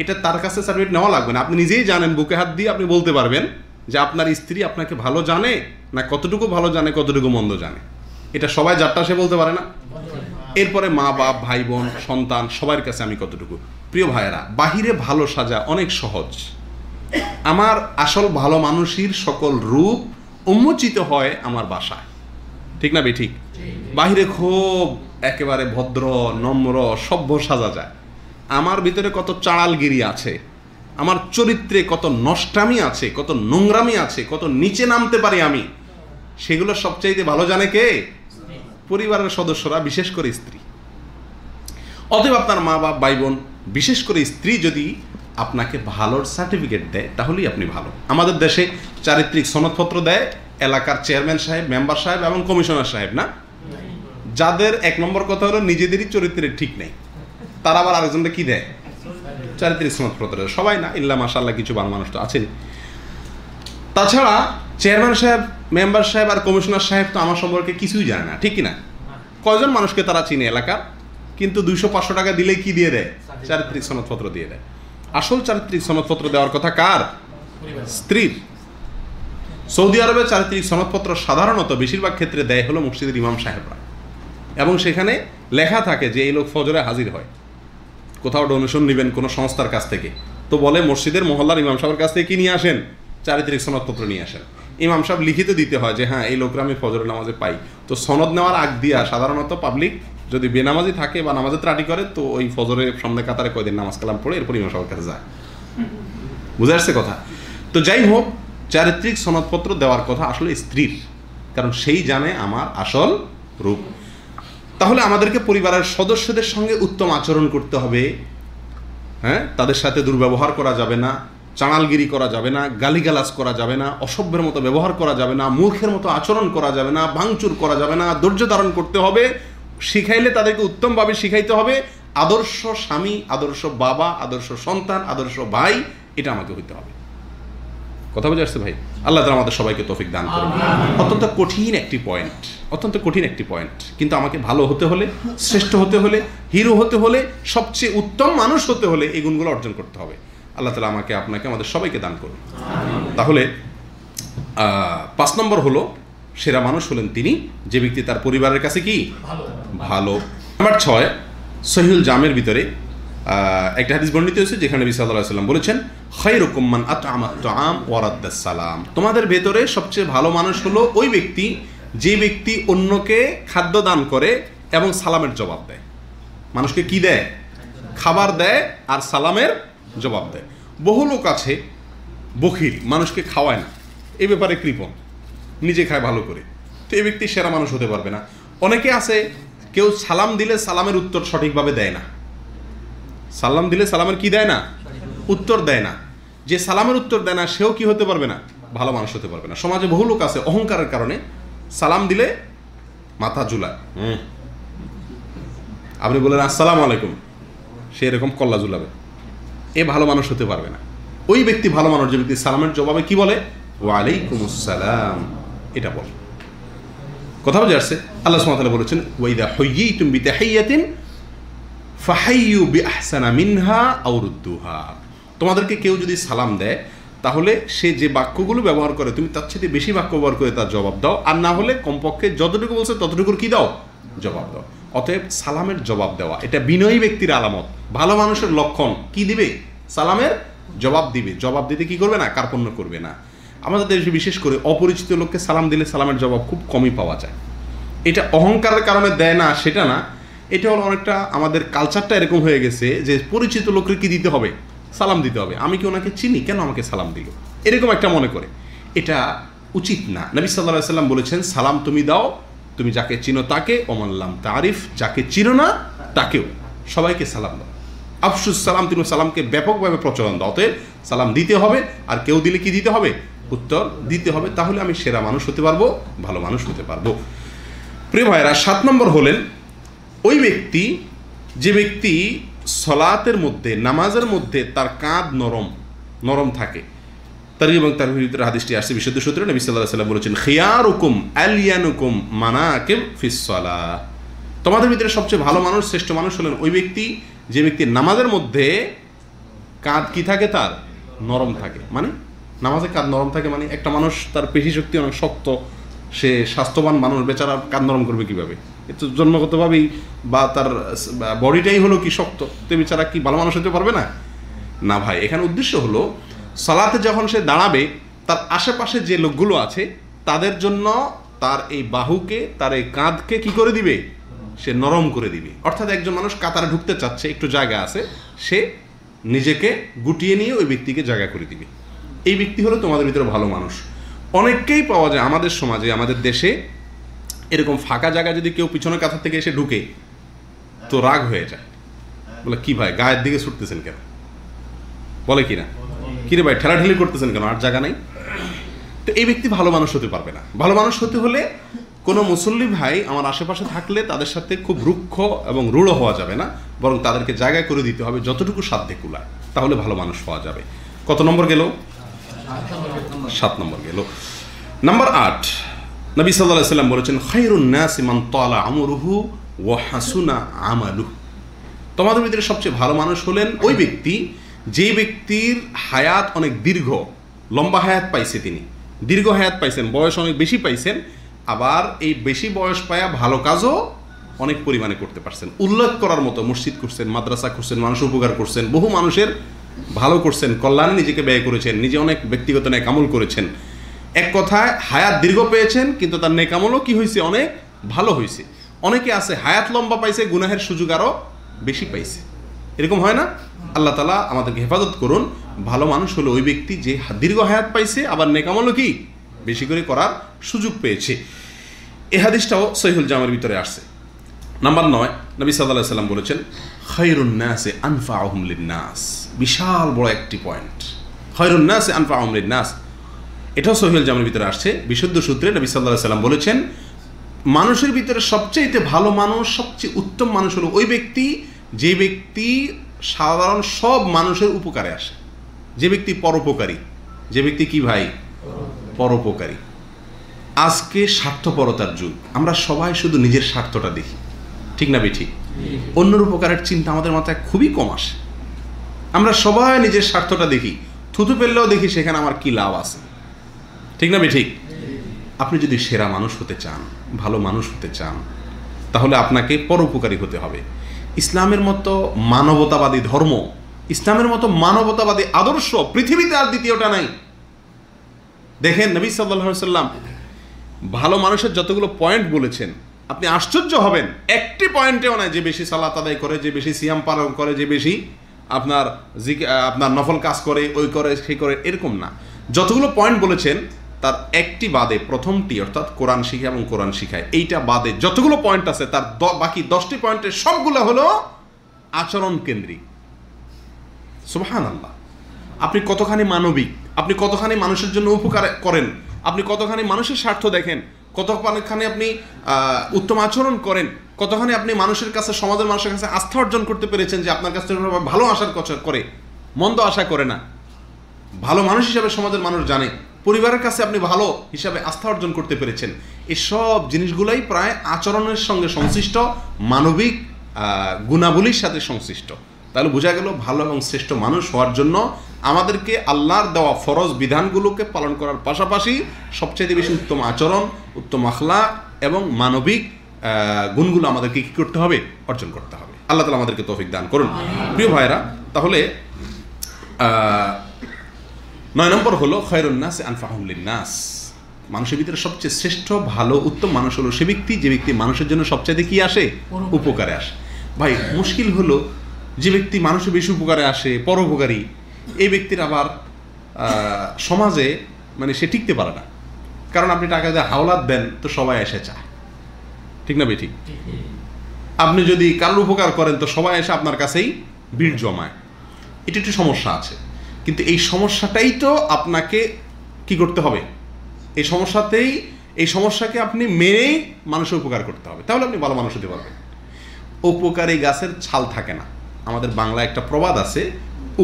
এটা তার কাছে সার্টিফিকেট নেওয়া লাগবে না, আপনি নিজেই জানেন, বুকে হাত দিয়ে আপনি বলতে পারবেন যে আপনার স্ত্রী আপনাকে ভালো জানে না, কতটুকু ভালো জানে কতটুকু মন্দ জানে, এটা সবাই যারটা সে বলতে পারে না। এরপরে মা বাপ ভাই বোন সন্তান সবার কাছে আমি কতটুকু। প্রিয় ভাইয়েরা, বাহিরে ভালো সাজা অনেক সহজ, আমার আসল ভালো মানুষের সকল রূপ উন্মোচিত হয় আমার বাসায়, ঠিক না বেঠিক? বাহিরে খুব একেবারে ভদ্র নম্র সভ্য সাজা যায়, আমার ভিতরে কত চাড়ালগিরি আছে, আমার চরিত্রে কত নষ্টামি আছে, কত নোংরামি আছে, কত নিচে নামতে পারি আমি, সেগুলো সবচাইতে ভালো জানে কে? পরিবারের সদস্যরা, বিশেষ করে স্ত্রী। অতএব আপনার মা বাপ, ভাই বোন, বিশেষ করে স্ত্রী যদি আপনাকে ভালোর সার্টিফিকেট দেয় তাহলেই আপনি ভালো। আমাদের দেশে চারিত্রিক সনদপত্র দেয় এলাকার চেয়ারম্যান সাহেব, মেম্বার সাহেব এবং কমিশনার সাহেব, না? যাদের এক নম্বর কথা হলো নিজেদেরই চরিত্রের ঠিক নেই, তারা আবার আরেকজনটা কি দেয়? চারিত্রিক সনদপত্র। সবাই না, ইল্লা মাশাআল্লাহ কিছু ভালো মানুষ তো আছেন। তাছাড়া চেয়ারম্যান সাহেব, মেম্বার সাহেব আর কমিশনার সাহেব তো আমার সম্পর্কে কিছুই জানে না, ঠিক কিনা? কয়জন মানুষকে তারা চিনে এলাকার, কিন্তু 200-500 টাকা দিলে কি দিয়ে দেয়? চারিত্রিক সনদপত্র দিয়ে দেয়। আসল চারিত্রিক সনদপত্র দেওয়ার কথা কার? স্ত্রীর। সৌদি আরবে চারিত্রিক সনদপত্র সাধারণত বেশিরভাগ ক্ষেত্রে দেয় হলো মসজিদের ইমাম সাহেবরা, এবং সেখানে লেখা থাকে যে এই লোক ফজরে হাজির হয়। কোথাও ডোনেশন নেবেন কোনো সংস্থার কাছ থেকে, তো বলে মসজিদের মহল্লার ইমাম সাহেবের কাছ থেকে কি নিয়ে আসেন? চারিত্রিক সনদপত্র নিয়ে আসেন। ইমাম সাহেব লিখিত দিতে হয় যে হ্যাঁ এই লোকরা আমি ফজরের নামাজে পাই। তো সনদ নেওয়ার আগ দিয়া সাধারণত পাবলিক যদি বেনামাজি থাকে বা নামাজে ত্রাটি করে, তো ওই ফজরের সামনে কাতারে কয়দিন নামাজ কালাম পড়ে এরপর ইমাম সাহেবের কাছে যায়। বুঝে আসছে কথা? তো যাই হোক, চারিত্রিক সনদপত্র দেওয়ার কথা আসলে স্ত্রীর, কারণ সেই জানে আমার আসল রূপ। তাহলে আমাদেরকে পরিবারের সদস্যদের সঙ্গে উত্তম আচরণ করতে হবে। হ্যাঁ, তাদের সাথে দুর্ব্যবহার করা যাবে না, চাঁড়ালগিরি করা যাবে না, গালিগালাজ করা যাবে না, অসভ্যের মতো ব্যবহার করা যাবে না, মূর্খের মতো আচরণ করা যাবে না, ভাঙচুর করা যাবে না, ধৈর্য ধারণ করতে হবে। শিখাইলে তাদেরকে উত্তমভাবে শিখাইতে হবে। আদর্শ স্বামী, আদর্শ বাবা, আদর্শ সন্তান, আদর্শ ভাই, এটা আমাকে হইতে হবে। কথা বুঝে আসছে ভাই? আল্লাহ তাআলা আমাদের সবাইকে তৌফিক দান করুন। অত্যন্ত কঠিন একটি পয়েন্ট, অত্যন্ত কঠিন একটি পয়েন্ট, কিন্তু আমাকে ভালো হতে হলে, শ্রেষ্ঠ হতে হলে, হিরো হতে হলে, সবচেয়ে উত্তম মানুষ হতে হলে এই গুণগুলো অর্জন করতে হবে। আল্লাহ তাআলা আমাকে, আপনাকে, আমাদের সবাইকে দান করুন। তাহলে 5 নম্বর হলো, সেরা মানুষ হলেন তিনি যে ব্যক্তি তার পরিবারের কাছে কি ভালো। নাম্বার 6, সহিহুল জামের ভিতরে একটা হাদিস বর্ণিত হয়েছে যেখানে নবী সাল্লাল্লাহু আলাইহি ওয়াসাল্লাম বলেছেন, খায়রুকুম মান আত'আমা আত-তাআম ওয়া রাদ্দাস সালাম। তোমাদের ভেতরে সবচেয়ে ভালো মানুষ হলো ওই ব্যক্তি যে ব্যক্তি অন্যকে খাদ্য দান করে এবং সালামের জবাব দেয়। মানুষকে কি দেয়? খাবার দেয় আর সালামের জবাব দেয়। বহু লোক আছে বখিল, মানুষকে খাওয়ায় না, এই ব্যাপারে কৃপণ, নিজে খায় ভালো করে, তো এই ব্যক্তি সেরা মানুষ হতে পারবে না। অনেকে আছে কেউ সালাম দিলে সালামের উত্তর সঠিকভাবে দেয় না। সালাম দিলে সালামের কি দেয় না? উত্তর দেয় না। যে সালামের উত্তর দেয় না সেও কি হতে পারবে না? ভালো মানুষ হতে পারবে না। সমাজে বহু লোক আছে অহংকারের কারণে সালাম দিলে মাথা ঝুলায়, আপনি বলেন আসসালামু আলাইকুম, সে এরকম কল্লা ঝুলাবে, এ ভালো মানুষ হতে পারবে না। ওই ব্যক্তি ভালো মানুষ যে ব্যক্তি সালামের জবাবে কি বলে? ওয়া আলাইকুমুস সালাম, এটা বলে। কথা বুঝে আসছে? আল্লাহ সুবহানাহু ওয়া তাআলা বলেছেন, ওয়া ইযা হুয়্যিতুম বিতাহিয়্যাতিন ফাহাইয়্যু বিআহসানা মিনহা আও রুদ্দুহা। তোমাদেরকে কেউ যদি সালাম দেয় তাহলে সে যে বাক্যগুলো ব্যবহার করে তুমি তার চেয়ে বেশি বাক্য ব্যবহার করে তার জবাব দাও, আর না হলে কমপক্ষে যতটুকু বলছে ততটুকুর কি দাও? জবাব দাও। অতএব সালামের জবাব দেওয়া এটা বিনয়ী ব্যক্তির আলামত। ভালো মানুষের লক্ষণ কি দিবে? সালামের জবাব দিবে। জবাব দিতে কি করবে না? কার্পণ্য করবে না। আমাদের দেশে বিশেষ করে অপরিচিত লোককে সালাম দিলে সালামের জবাব খুব কমই পাওয়া যায়। এটা অহংকারের কারণে দেয় না সেটা না, এটা হলো অনেকটা আমাদের কালচারটা এরকম হয়ে গেছে যে পরিচিত লোকের কি দিতে হবে? সালাম দিতে হবে। আমি কি ওনাকে চিনি, কেন আমাকে সালাম দিল, এরকম একটা মনে করে। এটা উচিত না। নবী সাল্লাল্লাহু আলাইহি ওয়াসাল্লাম বলেছেন, সালাম তুমি দাও, তুমি যাকে চিনো তাকে, ওমান লাম তারিফ, যাকে চিনো না তাকেও, সবাইকে সালাম দাও। আফসুস সালাম, তুমি সালামকে ব্যাপকভাবে প্রচলন দাও। অতএব সালাম দিতে হবে, আর কেউ দিলে কি দিতে হবে? উত্তর দিতে হবে। তাহলে আমি সেরা মানুষ হতে পারবো, ভালো মানুষ হতে পারবো। প্রিয় ভাইরা, 7 নম্বর হলেন ওই ব্যক্তি যে ব্যক্তি সলাতের মধ্যে, নামাজের মধ্যে তার কাঁধ নরম থাকে। তার এবং তার ভিতরে হাদিসটি আসছে বিশুদ্ধ সূত্রে। নবী সাল্লাল্লাহু আলাইহি ওয়াসাল্লাম বলেছেন, খিয়ারুকুম আলিয়ানুকুম মানাকিব ফিস সালাহ। তোমাদের ভিতরে সবচেয়ে ভালো মানুষ, শ্রেষ্ঠ মানুষ হলেন ওই ব্যক্তি যে ব্যক্তি নামাজের মধ্যে কাঁধ কি থাকে? তার নরম থাকে। মানে নামাজে কাঁধ নরম থাকে মানে একটা মানুষ তার পেশি শক্তি অনেক শক্ত, সে স্বাস্থ্যবান মানুষ, বেচারা কাঁধ নরম করবে কিভাবে? এতো জন্মগতভাবেই বা তার বডিটাই হলো কি শক্ত, তো বেচারা কি ভালো মানুষ হতে পারবে না? না ভাই, এখানে উদ্দেশ্য হলো সালাতে যখন সে দাঁড়াবে তার আশেপাশে যে লোকগুলো আছে তাদের জন্য তার এই বাহুকে, তার এই কাঁধকে কি করে দিবে? সে নরম করে দিবে। অর্থাৎ একজন মানুষ কাতারে ঢুকতে চাচ্ছে, একটু জায়গা আছে, সে নিজেকে গুটিয়ে নিয়ে ওই ব্যক্তিকে জায়গা করে দিবে। এই ব্যক্তি হলো তোমাদের ভিতরে ভালো মানুষ। অনেককেই পাওয়া যায় আমাদের সমাজে, আমাদের দেশে, এরকম ফাঁকা জায়গা যদি কেউ পিছনের কাছার থেকে এসে ঢুকে তো রাগ হয়ে যায়, বলে কি ভাই গায়ের দিকে ছুটতেছেন কেন, বলে কি না, কিরে ভাই ঠেলাঠেলি করতেছেন কেন, আর জায়গা নাই। তো এই ব্যক্তি ভালো মানুষ হতে পারবে না। ভালো মানুষ হতে হলে কোনো মুসল্লি ভাই আমার আশেপাশে থাকলে তাদের সাথে খুব রুক্ষ এবং রূঢ় হওয়া যাবে না, বরং তাদেরকে জায়গা করে দিতে হবে যতটুকু সাধ্যে কুলায়, তাহলে ভালো মানুষ হওয়া যাবে। কত নম্বর গেল? 7 নম্বর গেল। নাম্বার 8, নবী সাল্লাল্লাহু আলাইহি ওয়াসাল্লাম বলেছেন খায়রুন নাসি মান তালা আমরুহু ওয়া হাসুনা আমালুহু। তোমাদের ভিতরে সবচেয়ে ভালো মানুষ হলেন ওই ব্যক্তি যে ব্যক্তির হায়াত অনেক দীর্ঘ, লম্বা হায়াত পাইছে, তিনি দীর্ঘ হায়াত পাইছেন, বয়স অনেক বেশি পাইছেন, আবার এই বেশি বয়স পায়া ভালো কাজও অনেক পরিমাণে করতে পারছেন। উল্লেখ করার মতো মসজিদ করছেন, মাদ্রাসা করছেন, মানুষ উপকার করছেন, বহু মানুষের ভালো করছেন, কল্যাণে নিজেকে ব্যয় করেছেন, নিজে অনেক ব্যক্তিগত নেকামল করেছেন। এক কথায় হায়াত দীর্ঘ পেয়েছেন, কিন্তু তার নেকামলও কি হয়েছে, অনেক ভালো হয়েছে। অনেকে আছে হায়াত লম্বা পাইছে, গুনাহের সুযোগ আরও বেশি পাইছে। এরকম হয় না? আল্লাহ তাআলা আমাদেরকে হেফাজত করুন। ভালো মানুষ হলো ওই ব্যক্তি যে দীর্ঘ হায়াত পাইছে, আবার নেকামলও কি বেশি করে করার সুযোগ পেয়েছে। এই হাদিসটাও সহিহুল জামের ভিতরে আসছে। নাম্বার 9, নবী সাল্লাল্লাহু আলাইহি ওয়াসাল্লাম বলেছেন খায়রুন নাসি আনফাউহুম লিন-নাস। বিশাল বড় একটি পয়েন্ট, খায়রুন নাসি আনফাউহুম লিন-নাস। এটাও সহিহুল জামের ভিতরে আসছে। বিশুদ্ধ সূত্রে নবী সাল্লাল্লাহু আলাইহি ওয়াসাল্লাম বলেছেন মানুষের ভিতরে সবচেয়ে ভালো মানুষ, সবচেয়ে উত্তম মানুষ হলো ওই ব্যক্তি যে ব্যক্তি সাধারণ সব মানুষের উপকারে আসে, যে ব্যক্তি পরোপকারী, যে ব্যক্তি কি ভাই পরোপকারী। আজকে স্বার্থপরতার যুগ, আমরা সবাই শুধু নিজের স্বার্থটা দেখি, ঠিক না বেঠিক? অন্যের উপকারের চিন্তা আমাদের মাথায় খুবই কম আসে। আমরা সবাই নিজের স্বার্থটা দেখি, থুতু ফেললেও দেখি সেখানে আমার কি লাভ আছে, ঠিক না বেঠিক? আপনি যদি সেরা মানুষ হতে চান, ভালো মানুষ হতে চান, তাহলে আপনাকে পরোপকারী হতে হবে। ইসলামের মতো মানবতাবাদী ধর্ম, ইসলামের মতো মানবতাবাদী আদর্শ পৃথিবীতে আর দ্বিতীয়টা নাই। দেখেন নবী সাল্লাল্লাহু আলাইহি ওয়াসাল্লাম ভালো মানুষের যতগুলো পয়েন্ট বলেছেন, আপনি আশ্চর্য হবেন, একটি পয়েন্টেও নাই যে বেশি সালাত আদায় করে, যে বেশি সিয়াম পালন করে, যে বেশি আপনার নফল কাজ করে, ওই করে সেই করে, এরকম না। যতগুলো পয়েন্ট বলেছেন তার একটি বাদে, প্রথমটি অর্থাৎ কোরআন শিখা এবং কোরআন শিখায়, এইটা বাদে যতগুলো পয়েন্ট আছে তার বাকি 10টি পয়েন্টের সবগুলো হলো আচরণ কেন্দ্রিক। সুবহানাল্লাহ। আপনি কতখানি মানবিক, আপনি কতখানি মানুষের জন্য উপকার করেন, আপনি কতখানি মানুষের স্বার্থ দেখেন, কতখানি আপনি উত্তম আচরণ করেন, কতখানি আপনি মানুষের কাছে, সমাজের মানুষের কাছে আস্থা অর্জন করতে পেরেছেন যে আপনার কাছে ভালো আশার কথা করে, মন্দ আশা করে না। ভালো মানুষ হিসাবে সমাজের মানুষ জানে, পরিবারের কাছে আপনি ভালো হিসাবে আস্থা অর্জন করতে পেরেছেন। এসব জিনিসগুলাই প্রায় আচরণের সঙ্গে সংশ্লিষ্ট, মানবিক গুণাবলীর সাথে সংশ্লিষ্ট। তাহলে বোঝা গেল ভালো এবং শ্রেষ্ঠ মানুষ হওয়ার জন্য আমাদেরকে আল্লাহর দেওয়া ফরজ বিধানগুলোকে পালন করার পাশাপাশি সবচেয়ে বেশি উত্তম আচরণ, উত্তম আখলাক এবং মানবিক গুণগুলো আমাদেরকে কী করতে হবে, অর্জন করতে হবে। আল্লাহ তাআলা আমাদেরকে তৌফিক দান করুন। প্রিয় ভাইরা, তাহলে 9 নম্বর হলো খায়রুন নাসি আনফাউহুম লিন-নাস। মানুষের ভিতরে সবচেয়ে শ্রেষ্ঠ, ভালো, উত্তম মানুষ হলো সে ব্যক্তি যে ব্যক্তি মানুষের জন্য সবচাইতে কি আসে, উপকারে আসে। ভাই মুশকিল হলো যে ব্যক্তি মানুষের বেশি উপকারে আসে, পরোপকারী, এই ব্যক্তির আবার সমাজে মানে সে টিকতে পারে না। কারণ আপনি টাকা দিয়ে হাওলাত দেন তো সবাই এসে চায়, ঠিক না বেঠিক? আপনি যদি কারোর উপকার করেন তো সবাই এসে আপনার কাছেই ভিড় জমায়। এটা একটু সমস্যা আছে, কিন্তু এই সমস্যাটাই তো আপনাকে কি করতে হবে, এই সমস্যাকে আপনি মেনেই মানুষের উপকার করতে হবে, তাহলে আপনি ভালো মানুষ হতে পারবেন। উপকারী গাছের ছাল থাকে না, আমাদের বাংলা একটা প্রবাদ আছে,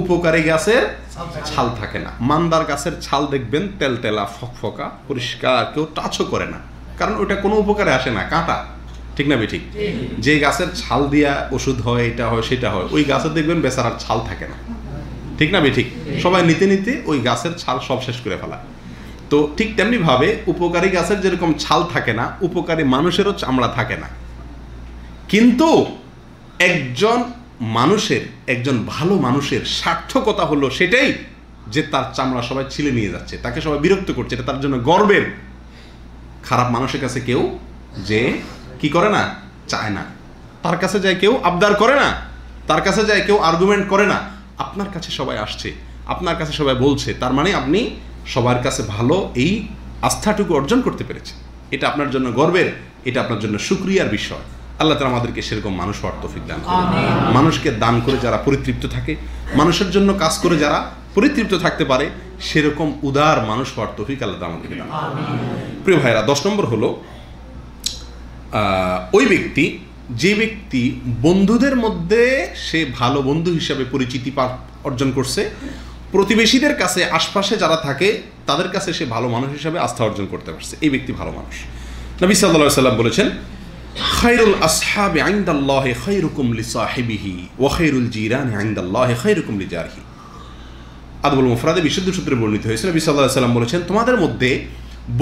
উপকারী গাছের ছাল থাকে না। মান্দার গাছের ছাল দেখবেন তেলতেলা, ফকফকা, পরিষ্কার, কেউ টাচও করে না, কারণ ওটা কোনো উপকারে আসে না, কাঁটা, ঠিক না বেঠিক? যে গাছের ছাল দিয়া ওষুধ হয়, এটা হয়, সেটা হয়, ওই গাছের দেখবেন বেচারার ছাল থাকে না, ঠিক না বেঠিক? সবাই নিতে নিতে ওই গাছের ছাল সব শেষ করে ফেলা। তো ঠিক তেমনি ভাবে উপকারী গাছের যেরকম ছাল থাকে না, উপকারী মানুষেরও চামড়া থাকে না। কিন্তু একজন ভালো মানুষের সার্থকতা হলো সেটাই যে তার চামড়া সবাই ছিলে নিয়ে যাচ্ছে, তাকে সবাই বিরক্ত করছে, এটা তার জন্য গর্বের। খারাপ মানুষের কাছে কেউ যে কি করে না, চায় না, তার কাছে যায় কেউ আবদার করে না, তার কাছে যায় কেউ আর্গুমেন্ট করে না, আপনার কাছে সবাই আসছে, আপনার কাছে সবাই বলছে, তার মানে আপনি সবার কাছে ভালো, এই আস্থাটুকু অর্জন করতে পেরেছেন। এটা আপনার জন্য গর্বের, এটা আপনার জন্য শুকরিয়ার বিষয়। আল্লাহ তাআলা আমাদেরকে সেরকম মানুষ হওয়ার তৌফিক দান করুন। মানুষকে দান করে যারা পরিতৃপ্ত থাকে, মানুষের জন্য কাজ করে যারা পরিতৃপ্ত থাকতে পারে, সেরকম উদার মানুষ হওয়ার তৌফিক আল্লাহ তাআলা আমাদেরকে দান করুন। প্রিয় ভাইরা, 10 নম্বর হলো ওই ব্যক্তি, যে ব্যক্তি বন্ধুদের মধ্যে সে ভালো বন্ধু হিসাবে পরিচিতি অর্জন করছে, প্রতিবেশীদের কাছে, আশপাশে যারা থাকে তাদের কাছে সে ভালো মানুষ হিসাবে আস্থা অর্জন করতে পারছে, এই ব্যক্তি ভালো মানুষ। নবী সাল্লাল্লাহু আলাইহি সাল্লাম বলেছেন, খায়রুল আসহাবি ইনদাল্লাহি খায়রুকুম লিসাহিবিহি ওয়া খায়রুল জিরানি ইনদাল্লাহি খায়রুকুম লিজারিহি। আদবুল মুফরাদে বিশুদ্ধ সূত্রে বর্ণিত হয়েছে, নবী সাল্লাল্লাহু আলাইহি সাল্লাম বলেছেন, তোমাদের মধ্যে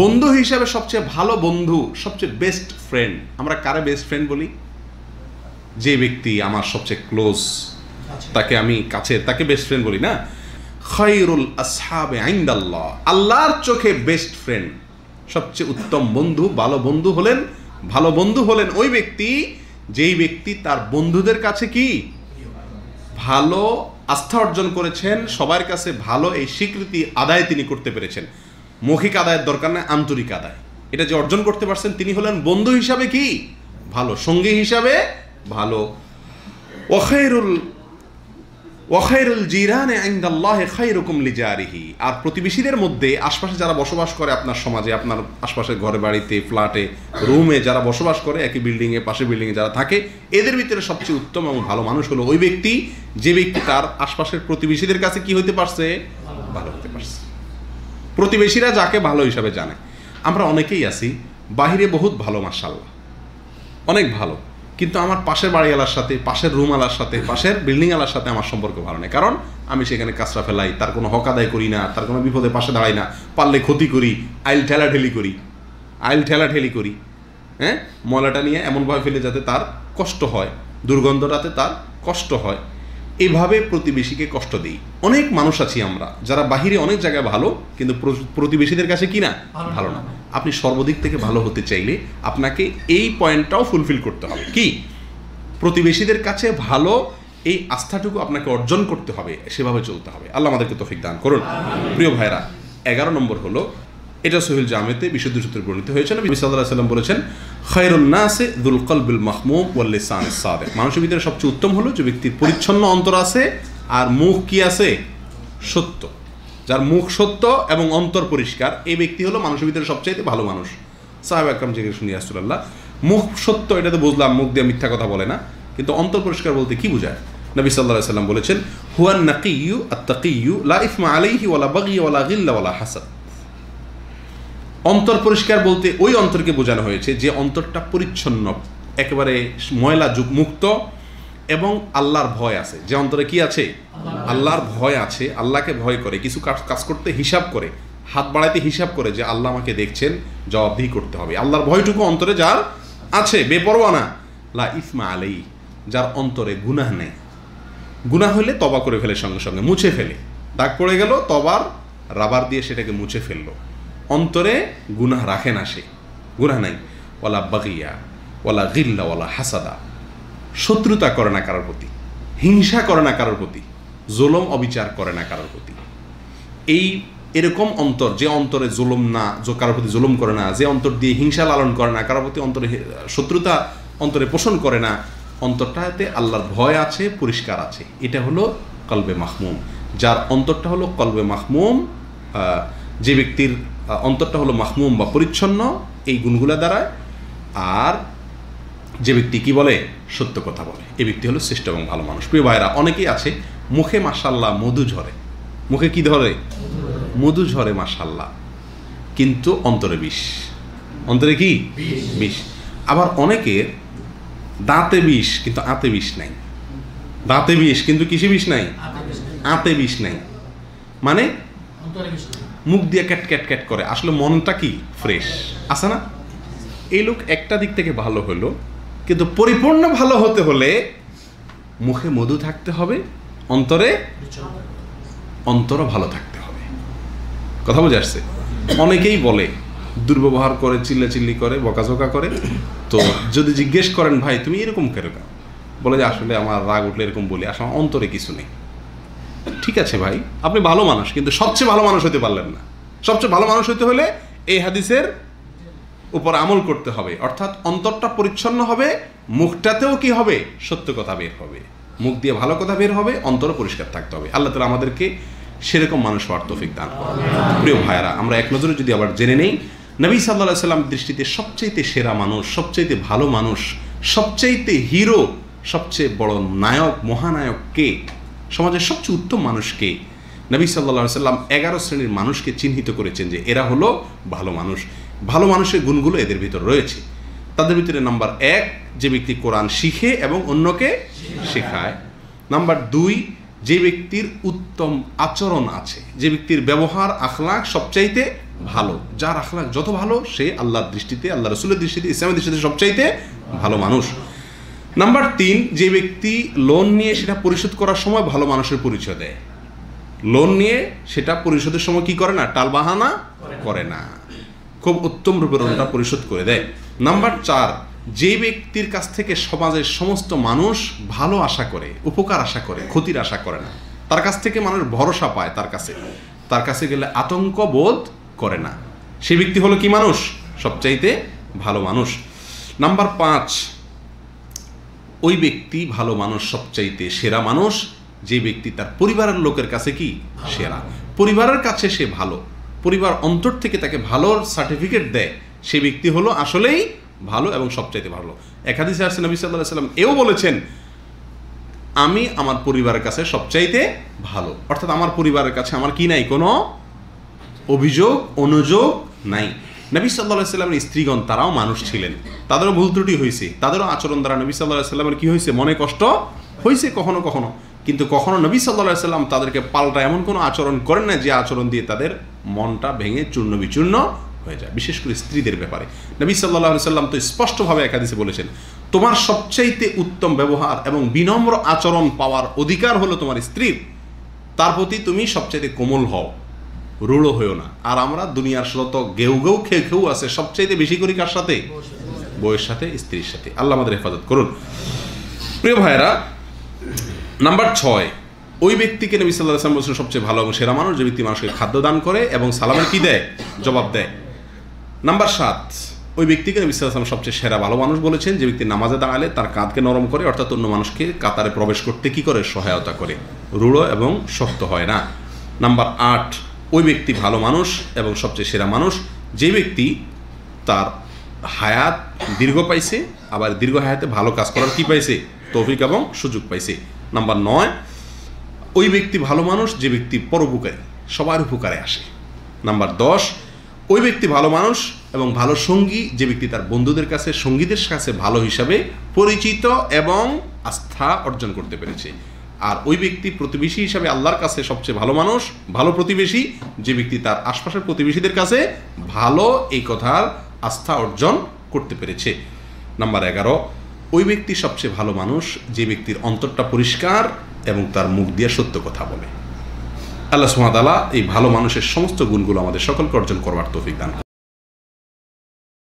বন্ধু হিসাবে সবচেয়ে ভালো বন্ধু, সবচেয়ে বেস্ট ফ্রেন্ড, আমরা কারে বেস্ট ফ্রেন্ড বলি? যে ব্যক্তি আমার সবচেয়ে ক্লোজ, তাকে আমি কাছে, তাকে বেস্ট ফ্রেন্ড বলি না? খায়রুল আসহাবি ইনদাল্লাহ, আল্লাহর চোখে বেস্ট ফ্রেন্ড, সবচেয়ে উত্তম বন্ধু, ভালো বন্ধু হলেন ওই ব্যক্তি, যেই ব্যক্তি তার বন্ধুদের কাছে কি ভালো আস্থা অর্জন করেছেন, সবার কাছে ভালো এই স্বীকৃতি আদায় তিনি করতে পেরেছেন। মৌখিক আদায়ের দরকার নেই, আন্তরিক আদায় এটা যে অর্জন করতে পারছেন, তিনি হলেন বন্ধু হিসাবে কি ভালো, সঙ্গী হিসাবে ভালো। ওয়াখায়রুল জিরানি ইনদাল্লাহি খায়রুকুম লিজারিহি, আর প্রতিবেশীদের মধ্যে, আশপাশে যারা বসবাস করে, আপনার সমাজে, আপনার আশপাশে ঘরে বাড়িতে, ফ্ল্যাটে, রুমে যারা বসবাস করে, একই বিল্ডিংয়ে, পাশে বিল্ডিংয়ে যারা থাকে, এদের ভিতরে সবচেয়ে উত্তম এবং ভালো মানুষ হলো ওই ব্যক্তি, যে ব্যক্তি তার আশপাশের প্রতিবেশীদের কাছে কি হইতে পারছে, ভালো হতে পারছে। প্রতিবেশীরা যাকে ভালো হিসাবে জানে। আমরা অনেকেই আছি বাহিরে বহুত ভালো, মাশাআল্লাহ অনেক ভালো, কিন্তু আমার পাশের বাড়িওয়ালার সাথে, পাশের রুমওয়ালার সাথে, পাশের বিল্ডিংওয়ালার সাথে আমার সম্পর্ক ভালো নেই, কারণ আমি সেখানে কাঁচরা ফেলাই, তার কোনো হক আদায় করি না, তার কোনো বিপদে পাশে দাঁড়াই না, পারলে ক্ষতি করি, আইল ঠেলাঠেলি করি, হ্যাঁ, ময়লাটা নিয়ে এমনভাবে ফেলে যাতে তার কষ্ট হয়, দুর্গন্ধটাতে তার কষ্ট হয়, এইভাবে প্রতিবেশীকে কষ্ট দিই। অনেক মানুষ আছি আমরা যারা বাহিরে অনেক জায়গায় ভালো, কিন্তু প্রতিবেশীদের কাছে কি না, ভালো না। আপনি সর্বদিক থেকে ভালো হতে চাইলে আপনাকে এই পয়েন্টটাও ফুলফিল করতে হবে, কি প্রতিবেশীদের কাছে ভালো, এই আস্থাটুকু আপনাকে অর্জন করতে হবে, সেভাবে চলতে হবে। আল্লাহ আমাদেরকে তৌফিক দান করুন। প্রিয় ভাইরা, 11 নম্বর হলো, এটা সহিহ জামেতে বিশুদ্ধ সূত্রে বর্ণিত হয়েছে, নবী সাল্লাল্লাহু আলাইহি ওয়াসাল্লাম বলেছেন, খায়রুন নাসি যুল কলবিল মাহমুম ওয়াল লিসানিস সাদিক, মানুষের ভিতরে সবচেয়ে উত্তম হলো যে ব্যক্তির পরিচ্ছন্ন অন্তর আছে আর মুখ কি আছে, সত্য। যার মুখ সত্য এবং অন্তর পরিষ্কার, এই ব্যক্তি হলো মানুষের ভিতরে সবচেয়ে ভালো মানুষ। সাহাবা একরাম জিজ্ঞেস শুনি, রাসূলুল্লাহ, মুখ সত্য এটা তো বুঝলাম, মুখ দিয়ে মিথ্যা কথা বলে না, কিন্তু অন্তর পরিষ্কার বলতে কি বোঝায়? নবী সাল্লাল্লাহু আলাইহি ওয়াসাল্লাম বলেছেন, হুয়ান নাকিয়্যু আত-তাকিয়্যু লা ইসমা আলাইহি ওয়ালা বাগী ওয়ালা গিল্লা ওয়ালা হাসাদ। অন্তর পরিষ্কার বলতে ওই অন্তরকে বোঝানো হয়েছে যে অন্তরটা পরিচ্ছন্ন, একেবারে ময়লা মুক্ত, এবং আল্লাহর ভয় আছে, যে অন্তরে কি আছে, আল্লাহর ভয় আছে, আল্লাহকে ভয় করে, কিছু কাজ করতে হিসাব করে, হাত বাড়াইতে হিসাব করে যে আল্লাহ আমাকে দেখছেন, জবাবদিহি করতে হবে। আল্লাহর ভয়টুকু অন্তরে যার আছে, বেপরোয়া না। লা ইসমা আলাই, যার অন্তরে গুনাহ নেই, গুনাহ হলে তবা করে ফেলে, সঙ্গে সঙ্গে মুছে ফেলে, দাগ পড়ে গেল, তবার রাবার দিয়ে সেটাকে মুছে ফেললো, অন্তরে গুনাহ রাখে না, সে গুনাহ নাই। ওয়ালা বাগিয়া ওয়ালা গিল্লা ওয়ালা হাসাদা, শত্রুতা করে না কারোর প্রতি, হিংসা করে না কারোর প্রতি, জুলুম অবিচার করে না কারোর প্রতি। এরকম অন্তর, যে অন্তরে জুলুম না, কারোর প্রতি জুলুম করে না, যে অন্তর দিয়ে হিংসা লালন করে না, কারোর প্রতি অন্তরে শত্রুতা অন্তরে পোষণ করে না, অন্তরটাতে আল্লাহর ভয় আছে, পরিষ্কার আছে, এটা হলো কলবে মাহমুম। যার অন্তরটা হলো কলবে মাহমুম, যে ব্যক্তির অন্তরটা হলো মাহমুম বা পরিচ্ছন্ন এই গুণগুলা দ্বারা, আর যে ব্যক্তি কি বলে, সত্য কথা বলে, এই ব্যক্তি হলো শ্রেষ্ঠ এবং ভালো মানুষ। প্রিয় ভাইরা, অনেকেই আছে মুখে মাশাআল্লাহ মধু ঝরে, মুখে কি ধরে, মধু ঝরে মাশাআল্লাহ, কিন্তু অন্তরে বিষ, অন্তরে কি বিষ। আবার অনেকের দাঁতে বিষ কিন্তু আতে বিষ নাই, দাঁতে বিষ কিন্তু কিসে বিষ নাই, আতে বিষ নাই, মানে মুখ দিয়ে ক্যাট ক্যাট ক্যাট করে, আসলে মনটা কি ফ্রেশ আছে না। এই লোক একটা দিক থেকে ভালো হলো, কিন্তু পরিপূর্ণ ভালো হতে হলে মুখে মধু থাকতে হবে, অন্তরও ভালো থাকতে হবে। কথা বুঝে আসছে? অনেকেই বলে, দুর্ব্যবহার করে, চিল্লাচিল্লি করে, বকাঝোকা করে, তো যদি জিজ্ঞেস করেন ভাই তুমি এরকম কেন, বলে যে আসলে আমার রাগ উঠলে এরকম বলি, আসলে অন্তরে কিছু নেই। ঠিক আছে ভাই, আপনি ভালো মানুষ, কিন্তু সবচেয়ে ভালো মানুষ হতে পারলেন না। সবচেয়ে ভালো মানুষ হতে হলে এই হাদিসের উপর আমল করতে হবে, অর্থাৎ অন্তরটা পরিচ্ছন্ন হবে, মুখটাতেও কি হবে, সত্য কথা বের হবে, মুখ দিয়ে ভালো কথা বের হবে, অন্তরও পরিষ্কার থাকতে হবে। আল্লাহ তাআলা আমাদেরকে সেরকম মানুষ হওয়ার তৌফিক দান করুন। প্রিয় ভাইয়েরা, আমরা এক নজরে যদি আবার জেনে নেই, নবী সাল্লাল্লাহু আলাইহি সাল্লাম দৃষ্টিতে সবচাইতে সেরা মানুষ, সবচাইতে ভালো মানুষ, সবচাইতে হিরো, সবচেয়ে বড় নায়ক, মহানায়ক কে, সমাজের সবচেয়ে উত্তম মানুষ কে? নবী সাল্লাল্লাহু আলাইহি সাল্লাম 11 শ্রেণীর মানুষকে চিহ্নিত করেছেন যে এরা হলো ভালো মানুষ। ভালো মানুষের গুণগুলো এদের ভিতর রয়েছে। তাদের ভিতরে নাম্বার 1, যে ব্যক্তি কোরআন শিখে এবং অন্যকে শেখায়। নাম্বার 2, যে ব্যক্তির উত্তম আচরণ আছে, যে ব্যক্তির ব্যবহার আখলাক সবচাইতে ভালো, যার আখলাক যত ভালো সে আল্লাহর দৃষ্টিতে, আল্লাহ রাসূলের দৃষ্টিতে, ইসলামের দৃষ্টিতে সবচাইতে ভালো মানুষ। নাম্বার 3, যে ব্যক্তি লোন নিয়ে সেটা পরিশোধ করার সময় ভালো মানুষের পরিচয় দেয়। লোন নিয়ে সেটা পরিশোধের সময় কি করে না, টালবাহানা করে না, খুব উত্তম রূপে লোনটা পরিশোধ করে দেয়। নাম্বার 4, যে ব্যক্তির কাছ থেকে সমাজের সমস্ত মানুষ ভালো আশা করে, উপকার আশা করে, ক্ষতির আশা করে না, তার কাছ থেকে মানুষ ভরসা পায়, তার কাছে গেলে আতঙ্ক বোধ করে না, সে ব্যক্তি হলো কি মানুষ, সবচাইতে ভালো মানুষ। নাম্বার 5, ওই ব্যক্তি ভালো মানুষ, সবচাইতে সেরা মানুষ, যে ব্যক্তি তার পরিবারের লোকের কাছে কি সেরা, পরিবারের কাছে সে ভালো, পরিবার অন্তর থেকে তাকে ভালোর সার্টিফিকেট দেয়, সে ব্যক্তি হলো আসলেই ভালো এবং সবচাইতে ভালো। এক হাদিসে আসছে নবী সাল্লাল্লাহু আলাইহি সাল্লাম এও বলেছেন, আমি আমার পরিবারের কাছে সবচাইতে ভালো, অর্থাৎ আমার পরিবারের কাছে আমার কি নাই, কোনো অভিযোগ অনুযোগ নাই। নবী সাল্লাল্লাহু আলাইহি সাল্লামের স্ত্রীগণ তারাও মানুষ ছিলেন, তাদেরও ভুল ত্রুটি হয়েছে, তাদেরও আচরণ দ্বারা নবী সাল্লাল্লাহু আলাইহি সাল্লামের কি হয়েছে, মনে কষ্ট হয়েছে কখনো কখনো, কিন্তু কখনো নবী সাল্লাল্লাহু আলাইহি সাল্লাম তাদেরকে পাল্টা এমন কোনো আচরণ করেন না যে আচরণ দিয়ে তাদের মনটা ভেঙে চূর্ণ বিচূর্ণ হয়ে যায়। বিশেষ করে স্ত্রীদের ব্যাপারে নবী সাল্লাল্লাহু আলাইহি সাল্লাম তো স্পষ্টভাবে এক হাদিসে বলেছেন, তোমার সবচাইতে উত্তম ব্যবহার এবং বিনম্র আচরণ পাওয়ার অধিকার হলো তোমার স্ত্রীর, তার প্রতি তুমি সবচাইতে কোমল হও, রূঢ় হয়েও না। আর আমরা দুনিয়ার যত গেউ গেউ খেউ আছে সবচাইতে বেশি করি কার সাথে, বউয়ের সাথে, স্ত্রীর সাথে। আল্লাহ আমাদের হেফাজত করুন। প্রিয় ভাইয়েরা, নাম্বার 6, ওই ব্যক্তিকে নবী সাল্লাল্লাহু আলাইহি ওয়াসাল্লাম বলেছেন সবচেয়ে ভালো এবং সেরা মানুষ, যে ব্যক্তি মানুষকে খাদ্য দান করে এবং সালামের কি দেয়, জবাব দেয়। নাম্বার 7, ওই ব্যক্তিকে নবী সাল্লাল্লাহু আলাইহি ওয়াসাল্লাম সবচেয়ে সেরা ভালো মানুষ বলেছেন, যে ব্যক্তি নামাজে দাঁড়ালে তার কাঁধকে নরম করে, অর্থাৎ অন্য মানুষকে কাতারে প্রবেশ করতে কি করে, সহায়তা করে, রূঢ় এবং শক্ত হয় না। নাম্বার 8, ওই ব্যক্তি ভালো মানুষ এবং সবচেয়ে সেরা মানুষ, যে ব্যক্তি তার হায়াত দীর্ঘ পাইছে, আবার দীর্ঘ হায়াতে ভালো কাজ করার কি পাইছে, তৌফিক এবং সুযোগ পাইছে। নাম্বার 9, ওই ব্যক্তি ভালো মানুষ, যে ব্যক্তি পরোপকারী, সবার উপকারে আসে। নাম্বার 10, ওই ব্যক্তি ভালো মানুষ এবং ভালো সঙ্গী, যে ব্যক্তি তার বন্ধুদের কাছে, সঙ্গীদের কাছে ভালো হিসাবে পরিচিত এবং আস্থা অর্জন করতে পেরেছে। আর ওই ব্যক্তি প্রতিবেশী হিসাবে আল্লাহর কাছে সবচেয়ে ভালো মানুষ, ভালো প্রতিবেশী, যে ব্যক্তি তার আশপাশের প্রতিবেশীদের কাছে ভালো এই কথার আস্থা অর্জন করতে পেরেছে। নাম্বার 11, ওই ব্যক্তি সবচেয়ে ভালো মানুষ, যে ব্যক্তির অন্তরটা পরিষ্কার এবং তার মুখ দিয়ে সত্য কথা বলে। আল্লাহ সুবহানাহু ওয়া তাআলা এই ভালো মানুষের সমস্ত গুণগুলো আমাদের সকলকে অর্জন করবার তৌফিক দান করুন।